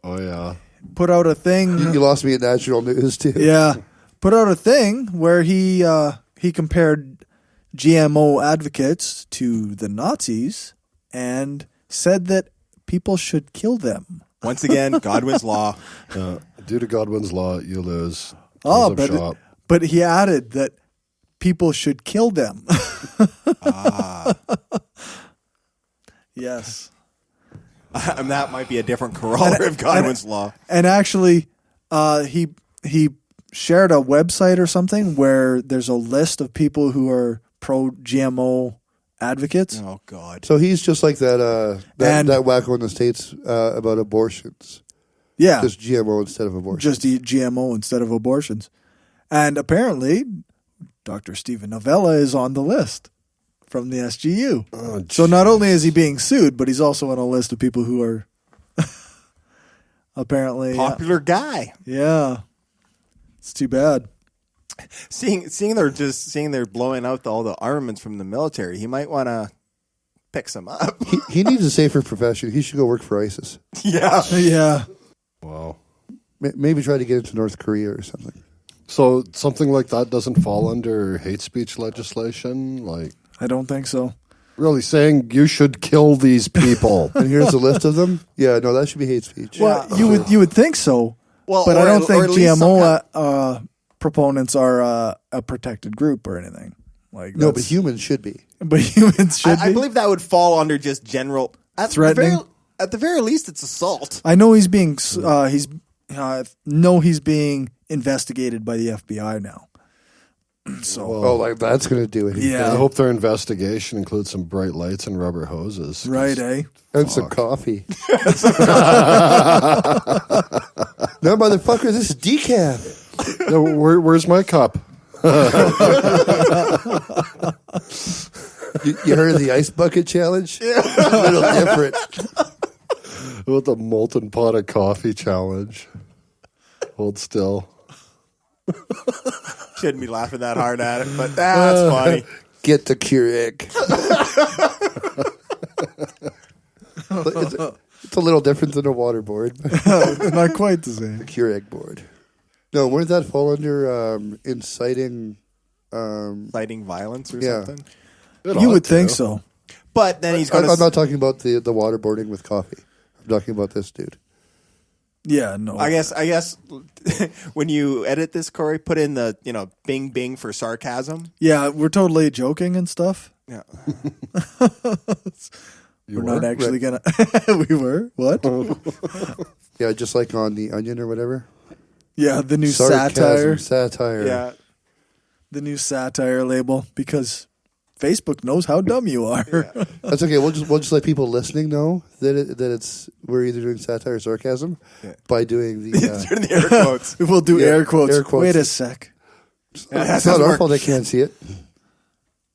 yeah.
put out a thing.
You lost me at Natural News, too.
Yeah, put out a thing where he compared GMO advocates to the Nazis and said that people should kill them.
Once again, Godwin's law.
Due to Godwin's law, you lose.
Oh,
Close up shop.
but he added that people should kill them. Yes.
And that might be a different corollary of Godwin's law.
And actually, he shared a website or something where there's a list of people who are pro GMO advocates.
Oh God!
So he's just like that
And-
that wacko in the States about abortions.
Yeah,
Just GMO instead of abortion.
just eat GMO instead of abortions. And apparently, Dr. Stephen Novella is on the list from the SGU.
Oh,
So not only is he being sued, but he's also on a list of people who are apparently
Popular guy.
Yeah, it's too bad.
Seeing they're blowing out all the armaments from the military, he might want to pick some up.
he needs a safer profession. He should go work for ISIS.
Yeah.
Yeah.
Wow.
Maybe try to get into North Korea or something.
So something like that doesn't fall under hate speech legislation? Like,
I don't think so.
really saying you should kill these people.
And here's a list of them. Yeah, no, that should be hate speech.
Well, you would think so,
Well,
but
or
I don't
at-
think
or at least some
GMO proponents are a protected group or anything. Like
No, but
that's-
humans should be.
but humans should
I
be.
believe that would fall under just general
Threatening?
At the very least, it's assault.
I know he's being he's being investigated by the FBI now. So
Oh, like that's going to do it.
Yeah.
I hope their investigation includes some bright lights and rubber hoses.
right, eh?
And some coffee. No, motherfucker, this is decaf.
No, where's my cup?
You heard of the ice bucket challenge? A little different.
With the molten pot of coffee challenge. Hold still.
Shouldn't be laughing that hard at it, but that's funny.
Get the Keurig. It's a little different than a water board.
Not quite the same.
The Keurig board. No, wouldn't that fall under inciting?
Inciting violence or
Yeah.
something.
You would think so.
But then he's going
I'm
to.
not talking about the waterboarding with coffee. I'm talking about this dude.
Yeah, no.
I guess when you edit this, Corey, put in the bing bing for sarcasm.
Yeah, we're totally joking and stuff.
Yeah.
We're not actually gonna. We were what?
Yeah, just like on the Onion or whatever.
Yeah, the new
Sarcasm,
satire.
satire.
Yeah.
The new satire label because Facebook knows how dumb you are.
That's okay. We'll just let people listening know that we're either doing satire or sarcasm by doing the
Turn the air quotes.
We'll do
Yeah,
air quotes.
air quotes.
Wait a sec.
It's not our fault they can't see it.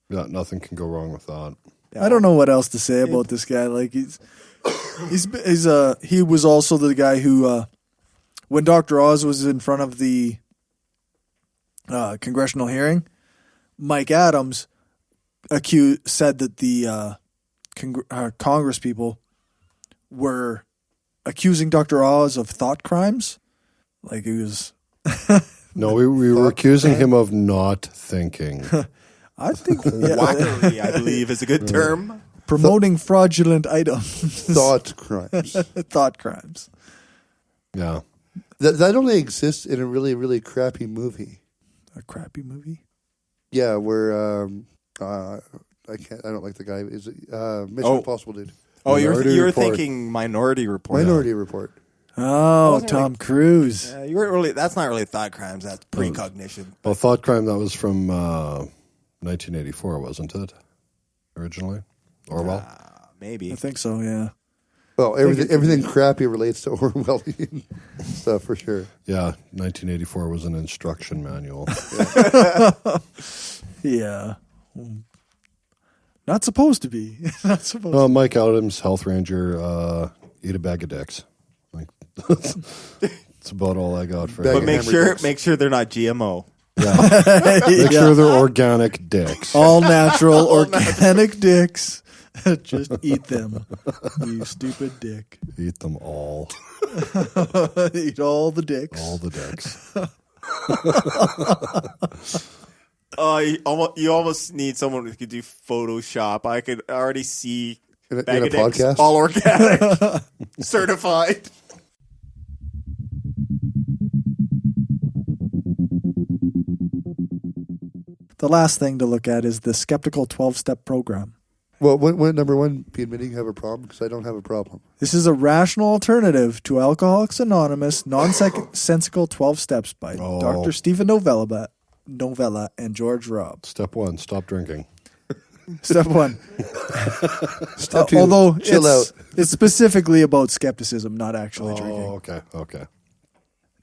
Yeah, nothing can go wrong with that.
I don't know what else to say about this guy. Like he was also the guy who when Dr. Oz was in front of the congressional hearing, Mike Adams said that the Congress people were accusing Dr. Oz of thought crimes. Like he was.
No, we were accusing him of not thinking.
I think
Wackery, I believe, is a good term.
Promoting fraudulent items.
Thought crimes.
Thought crimes.
Yeah.
That only exists in a really, really crappy movie.
A crappy movie?
Yeah, where I don't like the guy. Is it Mission Impossible dude?
Oh, you're
Report.
thinking Minority Report.
Minority Report.
Oh, Tom Cruise.
You weren't really. That's not really thought crimes. That's precognition.
Well, thought crime, that was from 1984, wasn't it? Originally? Orwell?
Maybe.
I think so, yeah.
Well, everything crappy relates to Orwellian stuff for sure.
Yeah, 1984 was an instruction manual.
Yeah. Not supposed to be. Not supposed to
Mike Adams, Health Ranger, eat a bag of dicks. Like, that's about all I got for
Bag
you.
But make sure they're not GMO.
Yeah. Make sure they're organic dicks.
All natural, organic dicks. Just eat them, you stupid dick.
Eat them all.
Eat all the dicks.
All the dicks.
You almost need someone who could do Photoshop. I could already see
In a
bag of dicks,
podcast?
all organic, certified.
The last thing to look at is the skeptical 12-step program.
Well, wouldn't number one be admitting you have a problem? Because I don't have a problem.
This is a rational alternative to Alcoholics Anonymous nonsensical 12 steps by Dr. Stephen Novella and George Robb.
Step 1, stop drinking.
Step 1.
Step 2,
although
chill out.
It's specifically about skepticism, not actually drinking.
Okay.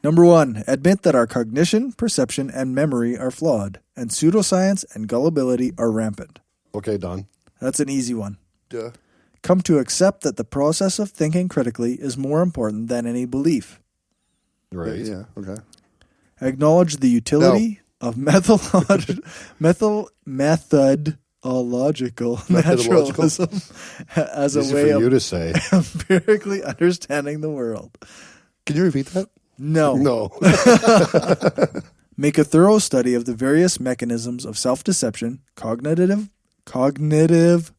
Number 1, admit that our cognition, perception, and memory are flawed, and pseudoscience and gullibility are rampant.
Okay, done.
That's an easy one.
Duh.
Come to accept that the process of thinking critically is more important than any belief.
Right.
Yeah, okay.
Acknowledge the utility of methodological naturalism as a
Easy
way
for you
of
to say.
empirically understanding the world.
Can you repeat that?
No.
No.
Make a thorough study of the various mechanisms of self-deception, cognitive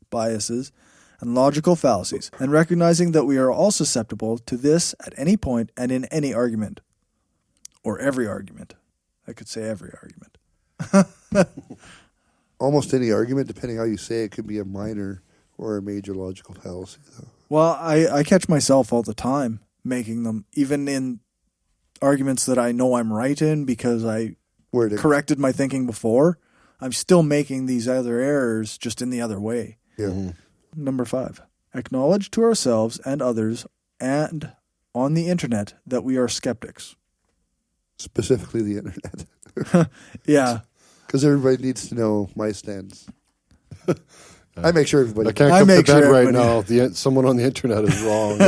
biases, and logical fallacies, and recognizing that we are all susceptible to this at any point and in any argument. Or every argument. I could say every argument.
Almost any argument, depending how you say it, could be a minor or a major logical fallacy, though.
Well, I catch myself all the time making them, even in arguments that I know I'm right in because I corrected my thinking before. I'm still making these other errors just in the other way.
Yeah.
Number 5, acknowledge to ourselves and others and on the internet that we are skeptics.
Specifically the internet.
Yeah.
Because everybody needs to know my stance. I make sure everybody...
I can't come to bed right now. Someone on the internet is wrong.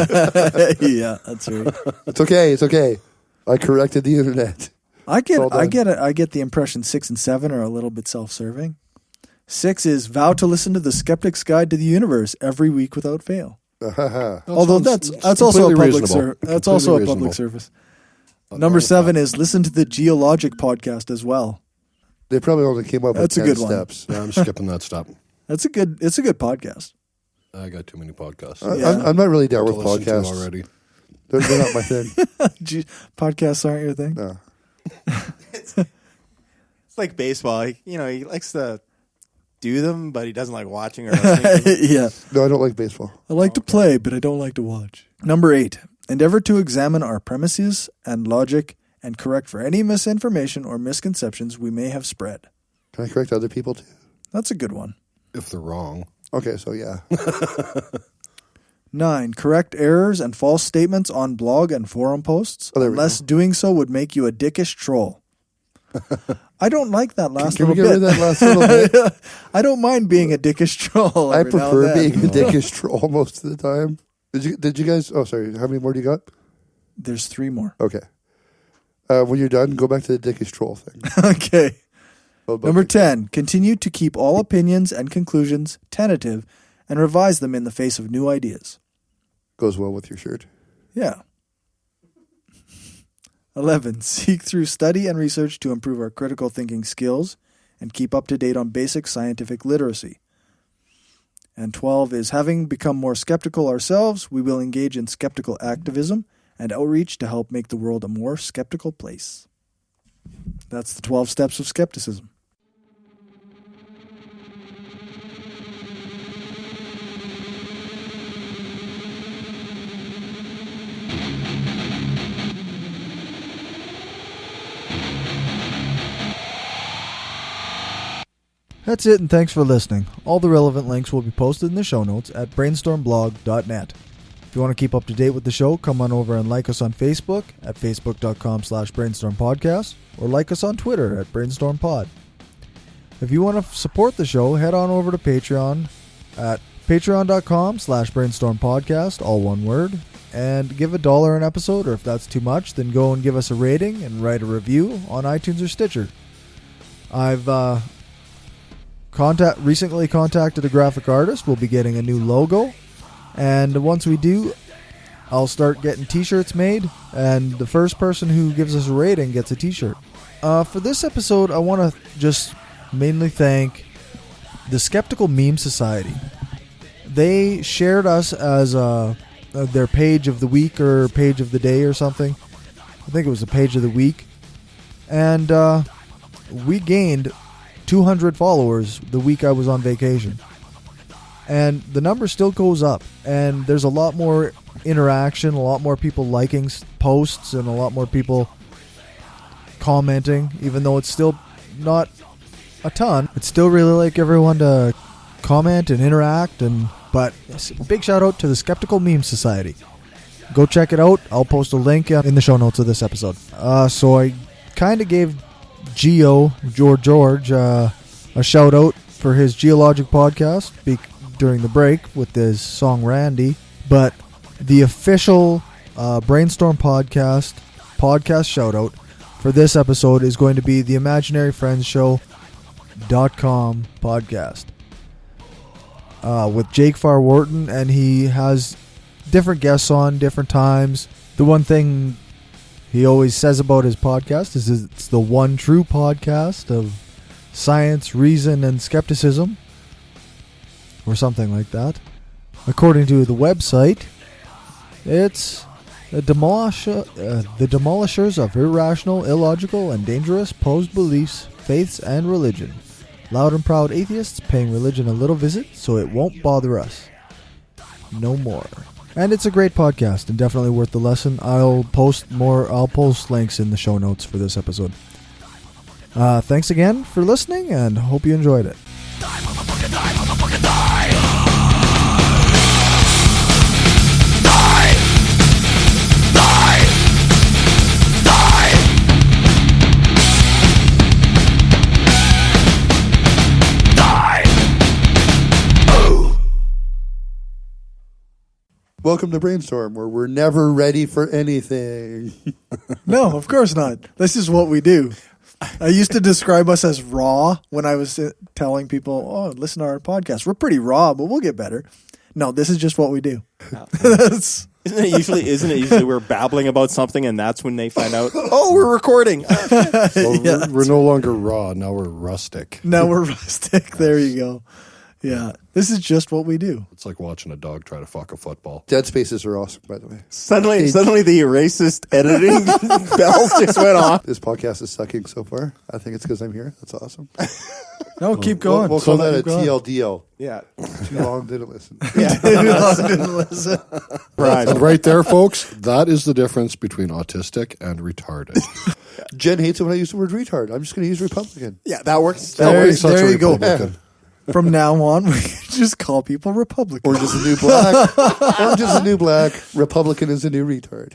Yeah, that's right.
It's okay. I corrected the internet.
I get the impression 6 and 7 are a little bit self-serving. 6 is vow to listen to the Skeptic's Guide to the Universe every week without fail. Although that's also a public service. That's also a public service. Number 7 is listen to the Geologic podcast as well.
They probably only came up with 10 steps.
Yeah, I'm skipping that step.
It's a good podcast.
I got too many podcasts.
I'm not really down with podcasts
already.
They're not my thing.
Podcasts aren't your thing?
No.
It's like baseball. He likes to do them, but he doesn't like watching or listening.
Yeah.
No, I don't like baseball.
I like to play, but I don't like to watch. Number 8, endeavor to examine our premises and logic and correct for any misinformation or misconceptions we may have spread.
Can I correct other people too?
That's a good one.
If they're wrong.
Okay, so yeah.
9, correct errors and false statements on blog and forum posts, unless doing so would make you a dickish troll. I don't like that last little bit.
Can we get rid of that last little bit?
I don't mind being a dickish troll.
I prefer being a dickish troll most of the time. Did you guys... Oh, sorry. How many more do you got?
There's 3 more.
Okay. When you're done, go back to the dickish troll thing.
Okay. Number 10, continue to keep all opinions and conclusions tentative and revise them in the face of new ideas.
Goes well with your shirt.
Yeah. 11, seek through study and research to improve our critical thinking skills and keep up to date on basic scientific literacy. And 12 is, having become more skeptical ourselves, we will engage in skeptical activism and outreach to help make the world a more skeptical place. That's the 12 steps of skepticism.
That's it, and thanks for listening. All the relevant links will be posted in the show notes at brainstormblog.net. If you want to keep up to date with the show, come on over and like us on Facebook at facebook.com/brainstormpodcast or like us on Twitter at brainstormpod. If you want to support the show, head on over to Patreon at patreon.com/brainstormpodcast, all one word, and give $1 an episode, or if that's too much, then go and give us a rating and write a review on iTunes or Stitcher. I've recently contacted a graphic artist. We'll be getting a new logo, and once we do, I'll start getting t-shirts made, and the first person who gives us a rating gets a t-shirt. For this episode, I want to just mainly thank the Skeptical Meme Society. They shared us as their page of the week or page of the day or something. I think it was a page of the week, and we gained 200 followers the week I was on vacation. And the number still goes up. And there's a lot more interaction, a lot more people liking posts, and a lot more people commenting, even though it's still not a ton. It's still really like everyone to comment and interact. But big shout out to the Skeptical Meme Society. Go check it out. I'll post a link in the show notes of this episode. So I kind of gave George a shout out for his Geologic podcast during the break with his song Randy, but the official Brainstorm podcast shout out for this episode is going to be the imaginaryfriendshow.com podcast with Jake Farr-Wharton, and he has different guests on different times. The one thing he always says about his podcast is it's the one true podcast of science, reason, and skepticism, or something like that. According to the website, it's the demolishers of irrational, illogical, and dangerous posed beliefs, faiths, and religion. Loud and proud atheists paying religion a little visit so it won't bother us no more. And it's a great podcast and definitely worth the listen. I'll post links in the show notes for this episode. Thanks again for listening and hope you enjoyed it.
Welcome to Brainstorm, where we're never ready for anything.
No, of course not. This is what we do. I used to describe us as raw when I was telling people, oh, listen to our podcast. We're pretty raw, but we'll get better. No, this is just what we do.
Isn't it usually we're babbling about something and that's when they find out, oh, we're recording.
Well, we're no longer raw. Now we're rustic.
Now we're rustic. There you go. Yeah. This is just what we do.
It's like watching a dog try to fuck a football.
Dead spaces are awesome, by the way.
Suddenly the racist editing bells just went off.
This podcast is sucking so far. I think it's because I'm here. That's awesome.
No, keep going.
We'll call that a TLDL.
Yeah.
Too long, didn't listen.
Yeah.
Too long, didn't listen.
Right.
And right there, folks, that is the difference between autistic and retarded.
Jen hates it when I use the word retard. I'm just going to use Republican.
Yeah, that works.
There you go.
Republican.
From now on, we just call people Republican.
Or just a new black. Or just a new black. Republican is a new retard.